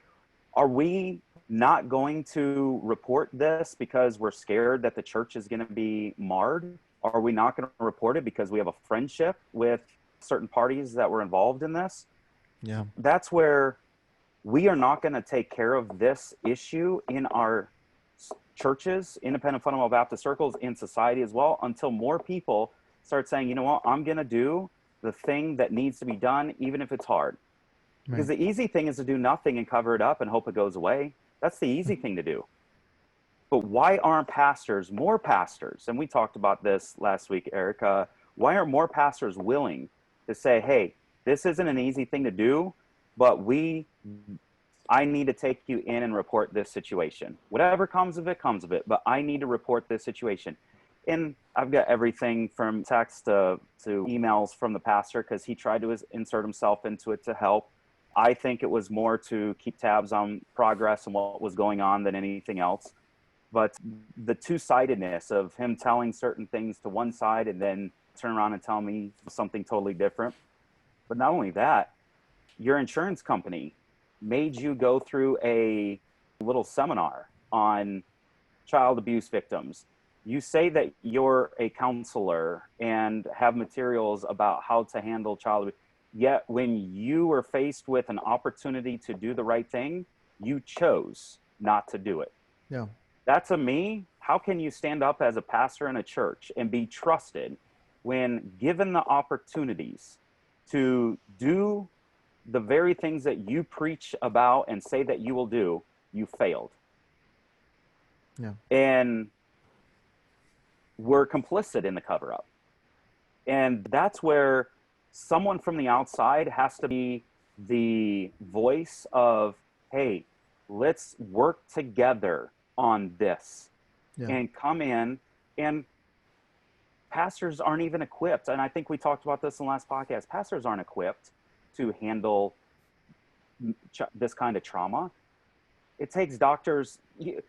are we not going to report this because we're scared that the church is going to be marred? Are we not going to report it because we have a friendship with certain parties that were involved in this? Yeah. That's where we are not going to take care of this issue in our churches, independent fundamental Baptist circles, in society as well, until more people start saying, you know what, I'm going to do the thing that needs to be done, even if it's hard. Right. Because the easy thing is to do nothing and cover it up and hope it goes away. That's the easy thing to do. But why aren't pastors, more pastors, and we talked about this last week, Erica, why aren't more pastors willing to say, hey, this isn't an easy thing to do, but I need to take you in and report this situation. Whatever comes of it, but I need to report this situation. And I've got everything from text to emails from the pastor because he tried to insert himself into it to help. I think it was more to keep tabs on progress and what was going on than anything else. But the two-sidedness of him telling certain things to one side and then turn around and tell me something totally different. But not only that, your insurance company made you go through a little seminar on child abuse victims. You say that you're a counselor and have materials about how to handle child abuse. Yet when you were faced with an opportunity to do the right thing, you chose not to do it. Yeah. That to me, how can you stand up as a pastor in a church and be trusted when given the opportunities to do the very things that you preach about and say that you will do, you failed? Yeah. And we're complicit in the cover-up. And that's where someone from the outside has to be the voice of, hey, let's work together on this. Yeah. And come in. And pastors aren't even equipped. And I think we talked about this in the last podcast. Pastors aren't equipped to handle this kind of trauma. It takes doctors.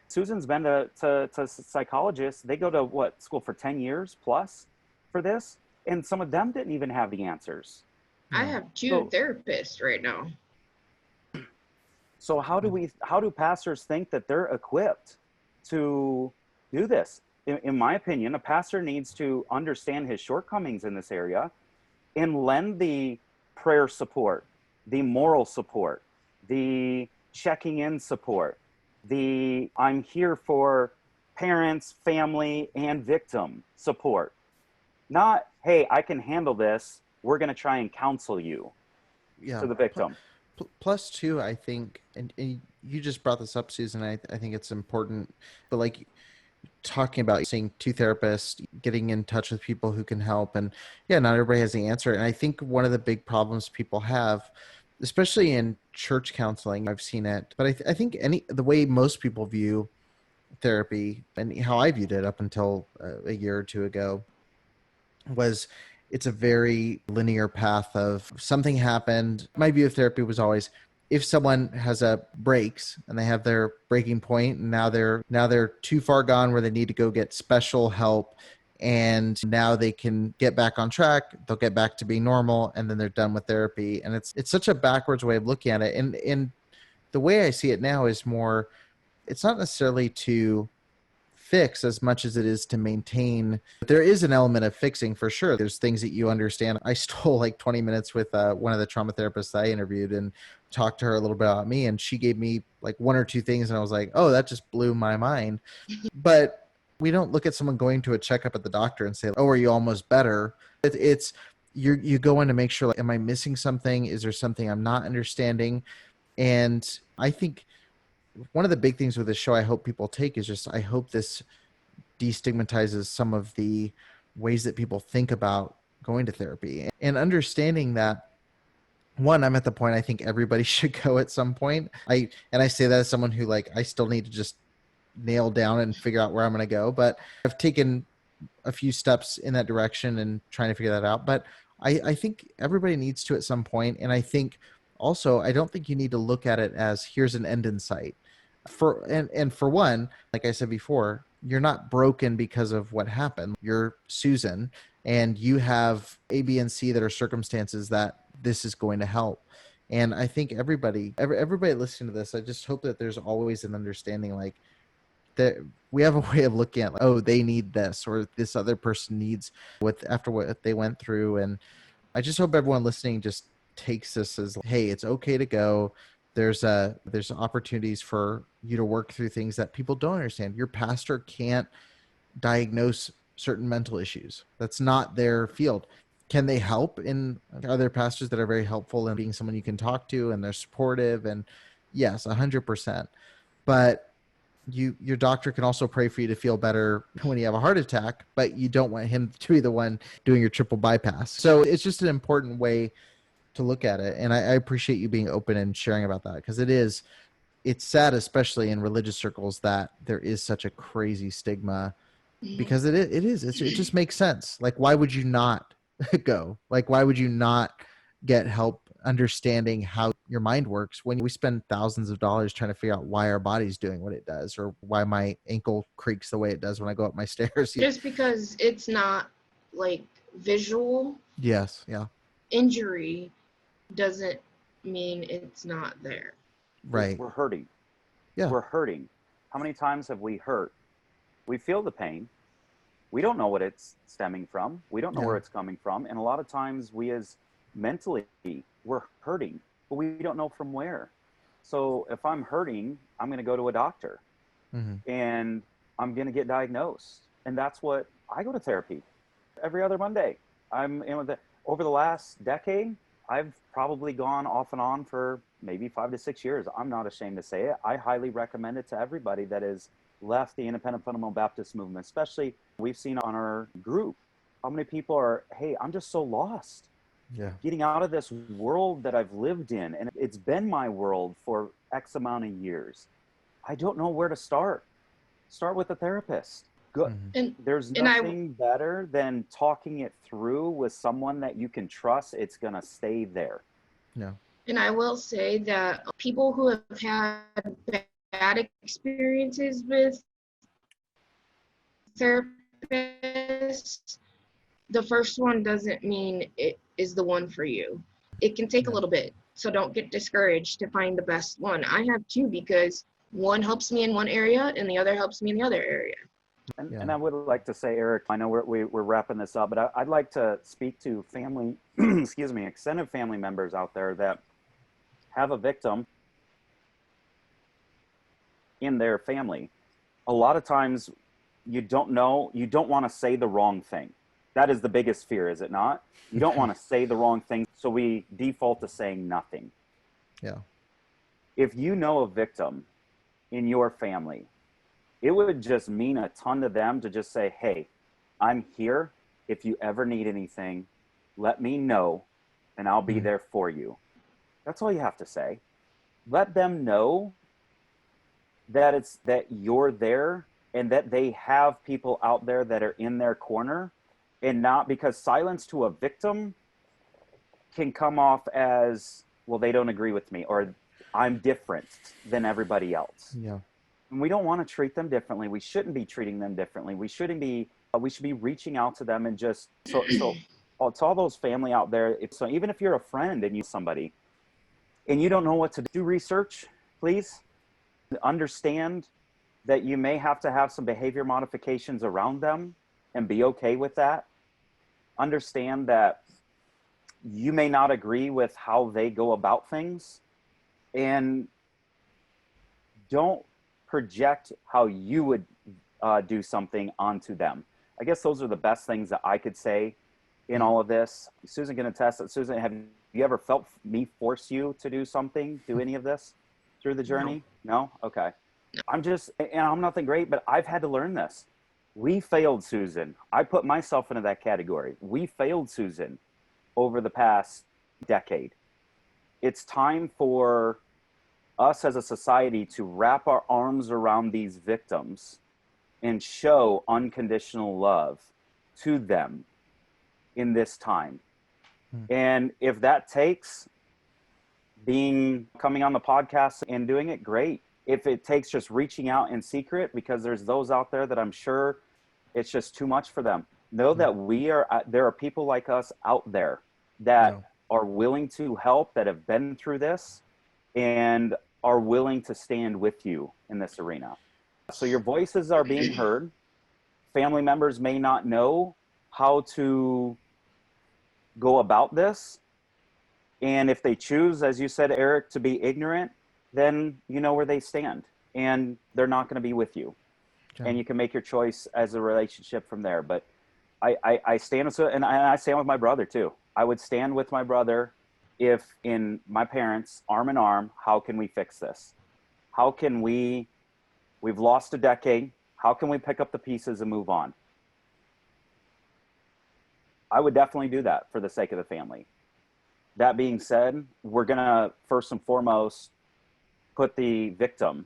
Susan's been to psychologists. They go to school for 10 years plus for this. And some of them didn't even have the answers. I have two therapists right now. So how do pastors think that they're equipped to do this? In my opinion, a pastor needs to understand his shortcomings in this area and lend the prayer support, the moral support, the checking in support, the I'm here for parents, family, and victim support. Not, hey, I can handle this. We're going to try and counsel you to the victim. Plus, too, I think, and you just brought this up, Susan, I think it's important, but like talking about seeing two therapists, getting in touch with people who can help. And yeah, not everybody has the answer. And I think one of the big problems people have, especially in church counseling, I've seen it, but I think the way most people view therapy and how I viewed it up until a year or two ago was it's a very linear path of something happened. My view of therapy was always, if someone has breaks and they have their breaking point and now they're too far gone where they need to go get special help, and now they can get back on track, they'll get back to being normal, and then they're done with therapy. And it's such a backwards way of looking at it. And the way I see it now is more, it's not necessarily to fix as much as it is to maintain. There is an element of fixing for sure. There's things that you understand. I stole like 20 minutes with one of the trauma therapists I interviewed and talked to her a little bit about me, and she gave me like one or two things and I was like, oh, that just blew my mind. But we don't look at someone going to a checkup at the doctor and say, oh, are you almost better? It's you go in to make sure, like, am I missing something? Is there something I'm not understanding? And I think one of the big things with this show I hope people take is just, I hope this destigmatizes some of the ways that people think about going to therapy and understanding that, one, I'm at the point I think everybody should go at some point. I say that as someone who, like, I still need to just nail down and figure out where I'm going to go, but I've taken a few steps in that direction and trying to figure that out. But I think everybody needs to at some point. And I think also, I don't think you need to look at it as here's an end in sight. For one, like I said before, you're not broken because of what happened. You're Susan, and you have A, B, and C that are circumstances that this is going to help. And I think everybody listening to this, I just hope that there's always an understanding, like, that we have a way of looking at, like, oh, they need this, or this other person needs after what they went through. And I just hope everyone listening just takes this as, hey, it's okay to go. There's opportunities for you to work through things that people don't understand. Your pastor can't diagnose certain mental issues. That's not their field. Can they help? Are there pastors that are very helpful in being someone you can talk to, and they're supportive? And yes, 100%. But your doctor can also pray for you to feel better when you have a heart attack, but you don't want him to be the one doing your triple bypass. So it's just an important way to look at it. And I appreciate you being open and sharing about that, because it's sad, especially in religious circles, that there is such a crazy stigma, because it just makes sense. Like, why would you not go? Like, why would you not get help understanding how your mind works when we spend thousands of dollars trying to figure out why our body's doing what it does, or why my ankle creaks the way it does when I go up my stairs? Just because it's not like visual. Yes. Yeah. Injury doesn't mean it's not there. Right. We're hurting. Yeah. We're hurting. How many times have we hurt? We feel the pain. We don't know what it's stemming from. We don't know where it's coming from. And a lot of times we, as mentally, we're hurting, but we don't know from where. So if I'm hurting, I'm going to go to a doctor, and I'm going to get diagnosed. And that's what I go to therapy every other Monday. Over the last decade, I've probably gone off and on for maybe 5 to 6 years. I'm not ashamed to say it. I highly recommend it to everybody that has left the independent fundamental Baptist movement. Especially, we've seen on our group how many people are, hey, I'm just so lost. Yeah. Getting out of this world that I've lived in, and it's been my world for X amount of years. I don't know where to start. Start with a therapist. Good. There's nothing better than talking it through with someone that you can trust. It's going to stay there. No. And I will say that people who have had bad experiences with therapists, the first one doesn't mean it is the one for you. It can take a little bit, so don't get discouraged to find the best one. I have two, because one helps me in one area and the other helps me in the other area. And I would like to say, Eric, I know we're wrapping this up, but I'd like to speak to family, extended family members out there that have a victim in their family. A lot of times you don't want to say the wrong thing. That is the biggest fear, is it not? You don't want to say the wrong thing, so we default to saying nothing. Yeah. If you know a victim in your family, it would just mean a ton to them to just say, hey, I'm here. If you ever need anything, let me know, and I'll be there for you. That's all you have to say. Let them know that you're there, and that they have people out there that are in their corner, and not, because silence to a victim can come off as, well, they don't agree with me, or I'm different than everybody else. Yeah. And we don't want to treat them differently. We shouldn't be treating them differently. We should be reaching out to them, and just so to all those family out there. So even if you're a friend and you somebody and you don't know what to do research, please understand that you may have to have some behavior modifications around them, and be okay with that. Understand that you may not agree with how they go about things, and don't project how you would do something onto them. I guess those are the best things that I could say in all of this. Susan can attest that. Susan, have you ever felt me force you to do something, do any of this through the journey? No? Okay. I'm nothing great, but I've had to learn this. We failed Susan. I put myself into that category. We failed Susan over the past decade. It's time for us as a society to wrap our arms around these victims and show unconditional love to them in this time. And if that takes coming on the podcast and doing it, great. if it takes just reaching out in secret, because there's those out there that I'm sure it's just too much for them. Know that there are people like us out there that are willing to help, that have been through this and are willing to stand with you in this arena. So your voices are being heard. Family members may not know how to go about this. And if they choose, as you said, Eric, to be ignorant, then you know where they stand and they're not going to be with you. And you can make your choice as a relationship from there. But I stand with, and I stand with my brother too. I would stand with my brother if in my parents, arm in arm, how can we fix this? How can we've lost a decade. How can we pick up the pieces and move on? I would definitely do that for the sake of the family. That being said, we're going to first and foremost put the victim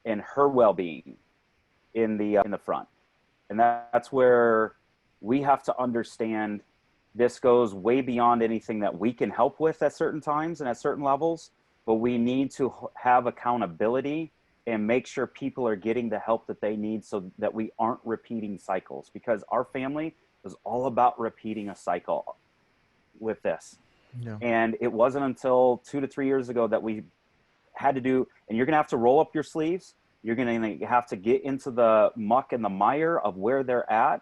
and her well-being in the front. And that's where we have to understand this goes way beyond anything that we can help with at certain times and at certain levels, but we need to have accountability and make sure people are getting the help that they need so that we aren't repeating cycles, because our family was all about repeating a cycle with this. Yeah. And it wasn't until 2 to 3 years ago that we had to do, and you're going to have to roll up your sleeves. You're going to have to get into the muck and the mire of where they're at.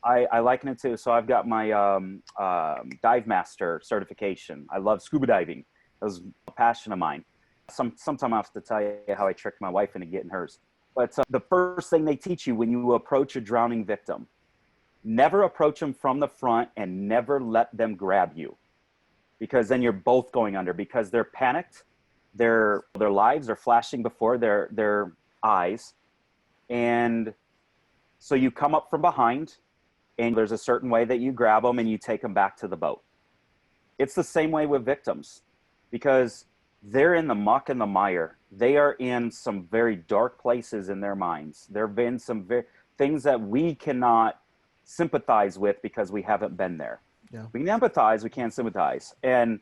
I liken it to, so I've got my dive master certification. I love scuba diving. That was a passion of mine. Sometime I have to tell you how I tricked my wife into getting hers. But the first thing they teach you when you approach a drowning victim, never approach them from the front and never let them grab you, because then you're both going under, because they're panicked. Their lives are flashing before their eyes. And so you come up from behind, and there's a certain way that you grab them and you take them back to the boat. It's the same way with victims, because they're in the muck and the mire. They are in some very dark places in their minds. There have been some things that we cannot sympathize with because we haven't been there. Yeah. We can empathize, we can't sympathize. And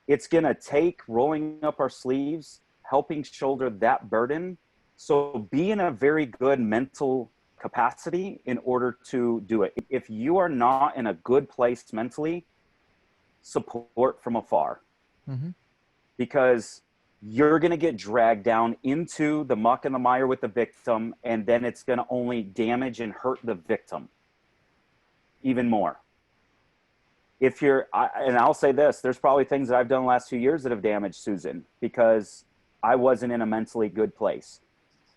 it's going to take rolling up our sleeves, helping shoulder that burden. So be in a very good mental capacity in order to do it. If you are not in a good place mentally, support from afar. Mm-hmm. Because you're going to get dragged down into the muck and the mire with the victim, and then it's going to only damage and hurt the victim even more. And I'll say this, there's probably things that I've done the last 2 years that have damaged Susan because I wasn't in a mentally good place.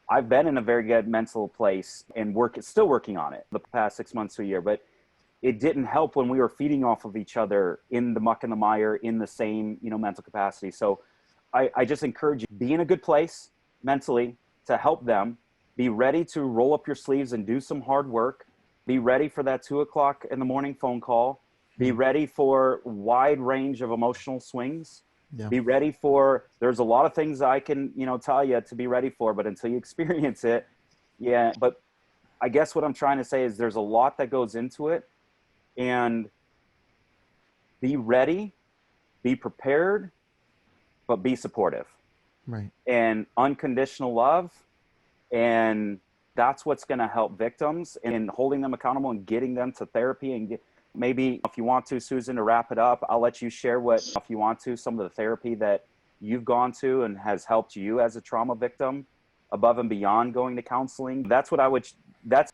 I've been in a very good mental place and still working on it the past 6 months to a year, but it didn't help when we were feeding off of each other in the muck and the mire in the same, mental capacity. So I just encourage you, be in a good place mentally to help them. Be ready to roll up your sleeves and do some hard work. Be ready for that 2 o'clock in the morning phone call. Be ready for wide range of emotional swings. Yeah. Be ready for, there's a lot of things I can, tell you to be ready for, but until you experience it, yeah. But I guess what I'm trying to say is there's a lot that goes into it, and be ready, be prepared, but be supportive. Right. And unconditional love. And that's what's going to help victims in holding them accountable and getting them to therapy. And maybe if you want to, Susan, to wrap it up, I'll let you share if you want to, some of the therapy that you've gone to and has helped you as a trauma victim above and beyond going to counseling. That's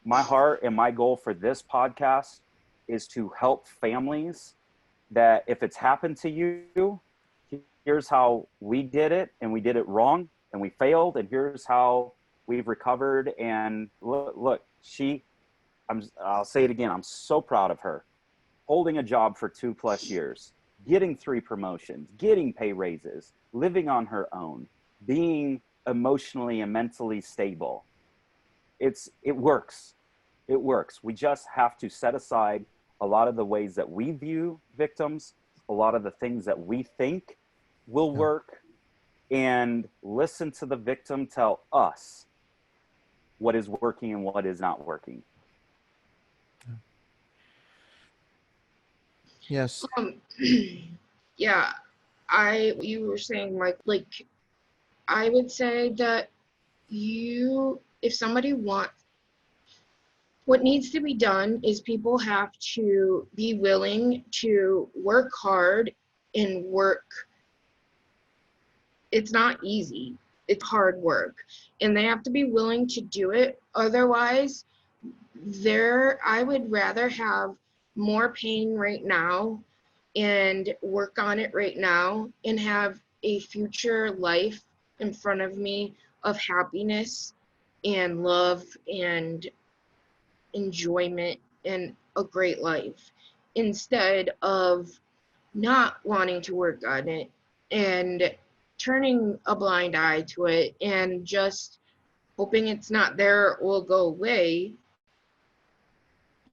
my heart and my goal for this podcast, is to help families that if it's happened to you, here's how we did it, and we did it wrong and we failed, and here's how we've recovered. And look, I'll say it again, I'm so proud of her. Holding a job for 2+ years, getting 3 promotions, getting pay raises, living on her own, being emotionally and mentally stable. It works. It works. We just have to set aside a lot of the ways that we view victims, a lot of the things that we think will work, and listen to the victim tell us what is working and what is not working. Yes. Yeah, you were saying, Mike, I would say that if somebody wants, what needs to be done is people have to be willing to work hard and work. It's not easy. It's hard work, and they have to be willing to do it. Otherwise, I would rather have more pain right now and work on it right now and have a future life in front of me of happiness and love and enjoyment and a great life, instead of not wanting to work on it and turning a blind eye to it and just hoping it's not there or will go away.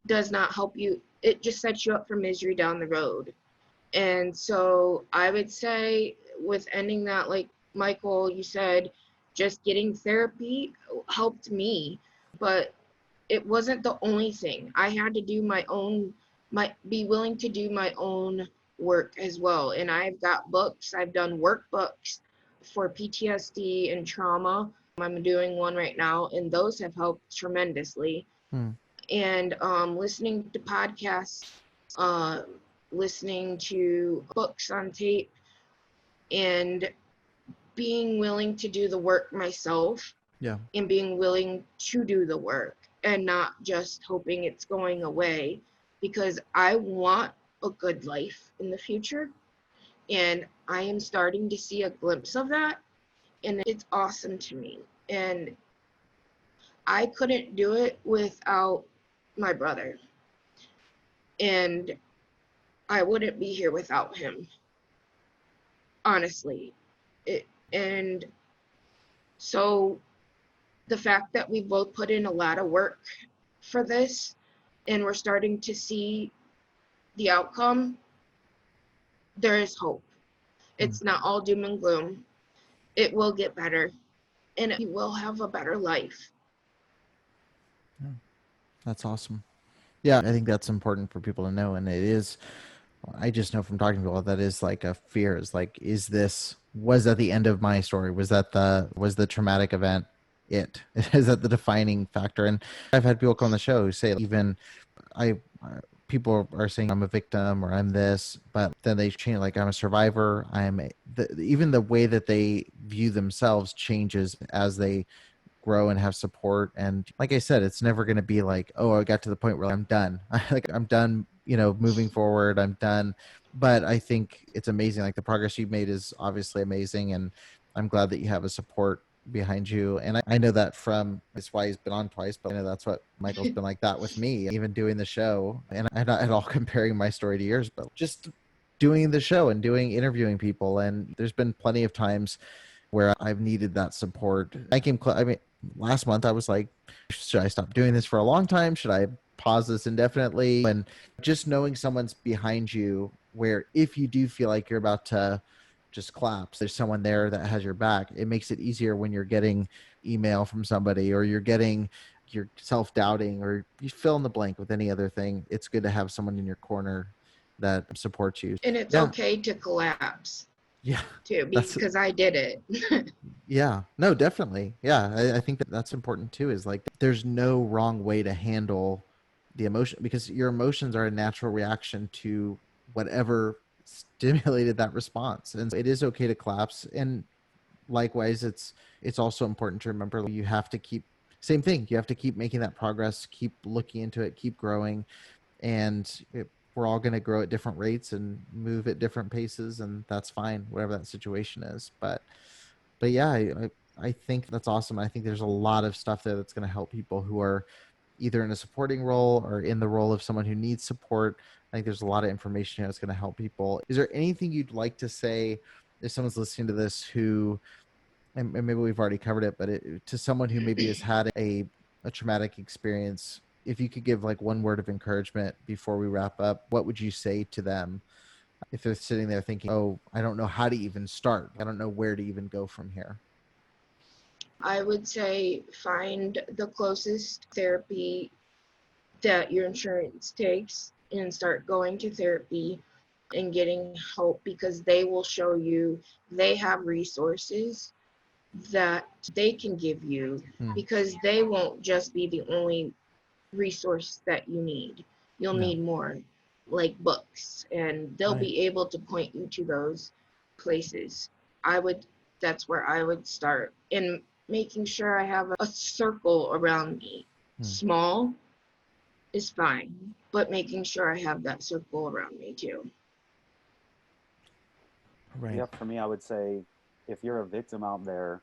Does not help you. It just sets you up for misery down the road. And so I would say, with ending that, like Michael, you said, just getting therapy helped me, but it wasn't the only thing. I had to do be willing to do my own work as well. And I've got books, I've done workbooks for PTSD and trauma. I'm doing one right now, and those have helped tremendously. And listening to podcasts, listening to books on tape, and being willing to do the work myself. Yeah. And being willing to do the work and not just hoping it's going away, because I want a good life in the future, and I am starting to see a glimpse of that, and it's awesome to me. And I couldn't do it without my brother, and I wouldn't be here without him, honestly. And so the fact that we both put in a lot of work for this and we're starting to see the outcome, there is hope. It's not all doom and gloom. It will get better, and you will have a better life. Yeah. That's awesome. Yeah, I think that's important for people to know. And it is, I just know from talking to people that is like a fear, is like, was that the end of my story? Was the traumatic event is that the defining factor? And I've had people come on the show who say, even people are saying I'm a victim or I'm this, but then they change, like, I'm a survivor. Even the way that they view themselves changes as they grow and have support. And like I said, it's never going to be like, oh, I got to the point where I'm done. I'm done, moving forward. I'm done. But I think it's amazing. Like, the progress you've made is obviously amazing. And I'm glad that you have a support behind you. And I know that it's why he's been on twice, but I know that's what Michael's been like that with me, even doing the show. And I'm not at all comparing my story to yours, but just doing the show and interviewing people. And there's been plenty of times where I've needed that support. Last month I was like, should I stop doing this for a long time? Should I pause this indefinitely? And just knowing someone's behind you, where if you do feel like you're about to just collapse, there's someone there that has your back. It makes it easier when you're getting email from somebody, or you're self-doubting, or you fill in the blank with any other thing. It's good to have someone in your corner that supports you. And it's okay to collapse. Yeah. Too, because I did it. Yeah, no, definitely. Yeah. I think that's important too, is like, there's no wrong way to handle the emotion, because your emotions are a natural reaction to whatever stimulated that response. And it is okay to collapse. And likewise, it's also important to remember you have to keep making that progress, keep looking into it, keep growing. And we're all going to grow at different rates and move at different paces, and that's fine, whatever that situation is. But yeah, I think that's awesome. I think there's a lot of stuff there that's going to help people who are either in a supporting role or in the role of someone who needs support. I think there's a lot of information here that's going to help people. Is there anything you'd like to say if someone's listening to this who, and maybe we've already covered it, but to someone who maybe has had a traumatic experience, if you could give like one word of encouragement before we wrap up, what would you say to them if they're sitting there thinking, oh, I don't know how to even start. I don't know where to even go from here? I would say find the closest therapy that your insurance takes and start going to therapy and getting help, because they will show you, they have resources that they can give you, because they won't just be the only resource that you need. You'll need more, like books, and they'll be able to point you to those places. That's where I would start, in making sure I have a circle around me. Small is fine, but making sure I have that circle around me too. Right. Yeah, for me, I would say if you're a victim out there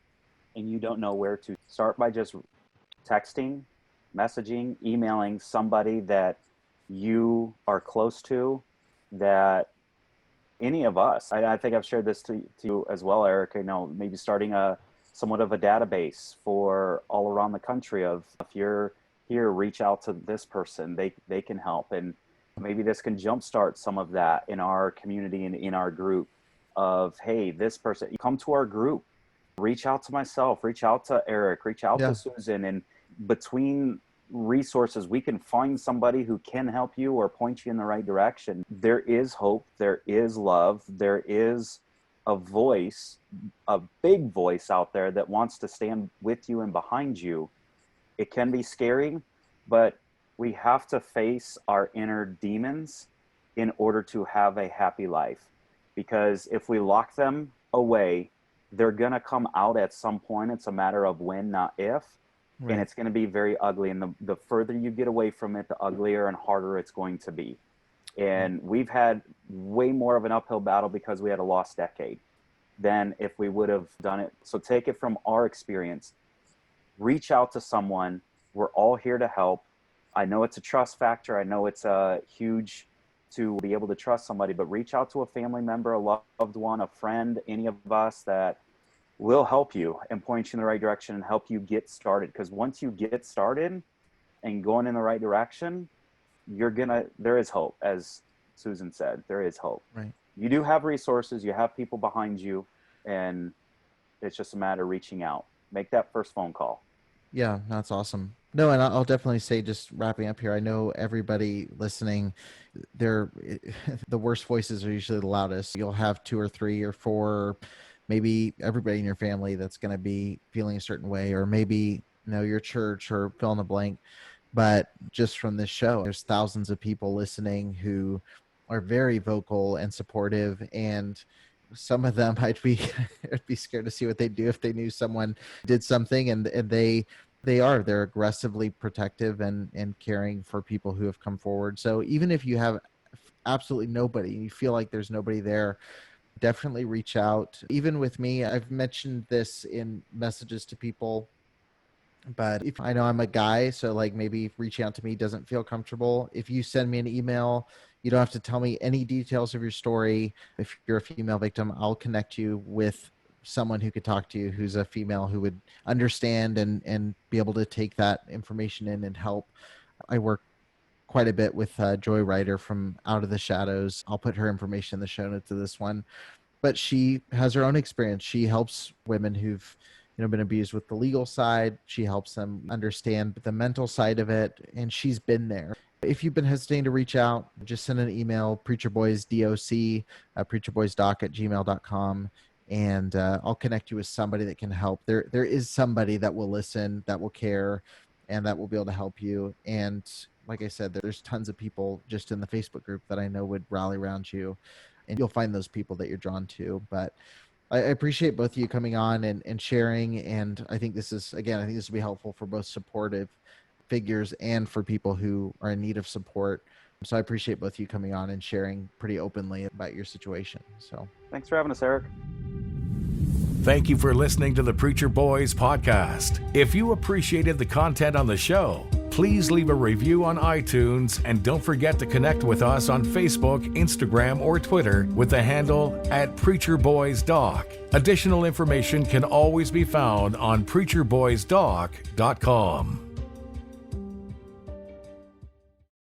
and you don't know where to start, by just texting, messaging, emailing somebody that you are close to, that any of us, I think I've shared this to you as well, Eric, maybe starting somewhat of a database for all around the country of, if you're here, reach out to this person, they can help. And maybe this can jumpstart some of that in our community and in our group of, hey, this person, come to our group, reach out to myself, reach out to Eric, reach out to Susan, and between resources, we can find somebody who can help you or point you in the right direction. There is hope, there is love, there is a voice, a big voice out there that wants to stand with you and behind you. It can be scary, but we have to face our inner demons in order to have a happy life. Because if we lock them away, they're going to come out at some point. It's a matter of when, not if. Right. And it's going to be very ugly. And the further you get away from it, the uglier and harder it's going to be. And we've had way more of an uphill battle because we had a lost decade than if we would have done it. So take it from our experience. Reach out to someone. We're all here to help. I know it's a trust factor. I know it's a huge to be able to trust somebody, but reach out to a family member, a loved one, a friend, any of us that will help you and point you in the right direction and help you get started. Because once you get started and going in the right direction, there is hope. As Susan said, there is hope. Right. You do have resources, you have people behind you, and it's just a matter of reaching out. Make that first phone call. Yeah, that's awesome. No, and I'll definitely say, just wrapping up here, I know everybody listening, the worst voices are usually the loudest. You'll have 2 or 3 or 4, maybe everybody in your family that's going to be feeling a certain way, or maybe your church, or fill in the blank. But just from this show, there's thousands of people listening who are very vocal and supportive, and some of them I'd be scared to see what they'd do if they knew someone did something, and they're aggressively protective and caring for people who have come forward. So even if you have absolutely nobody, you feel like there's nobody there, definitely reach out. Even with me, I've mentioned this in messages to people, but if I know I'm a guy, so like maybe reaching out to me doesn't feel comfortable. If you send me an email, you don't have to tell me any details of your story. If you're a female victim, I'll connect you with someone who could talk to you who's a female who would understand and be able to take that information in and help. I work quite a bit with Joy Ryder from Out of the Shadows. I'll put her information in the show notes of this one. But she has her own experience. She helps women who've been abused with the legal side. She helps them understand the mental side of it, and she's been there. If you've been hesitating to reach out, just send an email, preacherboysdoc, preacherboysdoc@gmail.com, and I'll connect you with somebody that can help. There is somebody that will listen, that will care, and that will be able to help you. And like I said, there's tons of people just in the Facebook group that I know would rally around you, and you'll find those people that you're drawn to. But I appreciate both of you coming on and sharing. And I think this will be helpful for both supportive figures and for people who are in need of support. So I appreciate both of you coming on and sharing pretty openly about your situation. So thanks for having us, Eric. Thank you for listening to the Preacher Boys podcast. If you appreciated the content on the show, please leave a review on iTunes, and don't forget to connect with us on Facebook, Instagram, or Twitter with the handle @PreacherBoysDoc. Additional information can always be found on PreacherBoysDoc.com.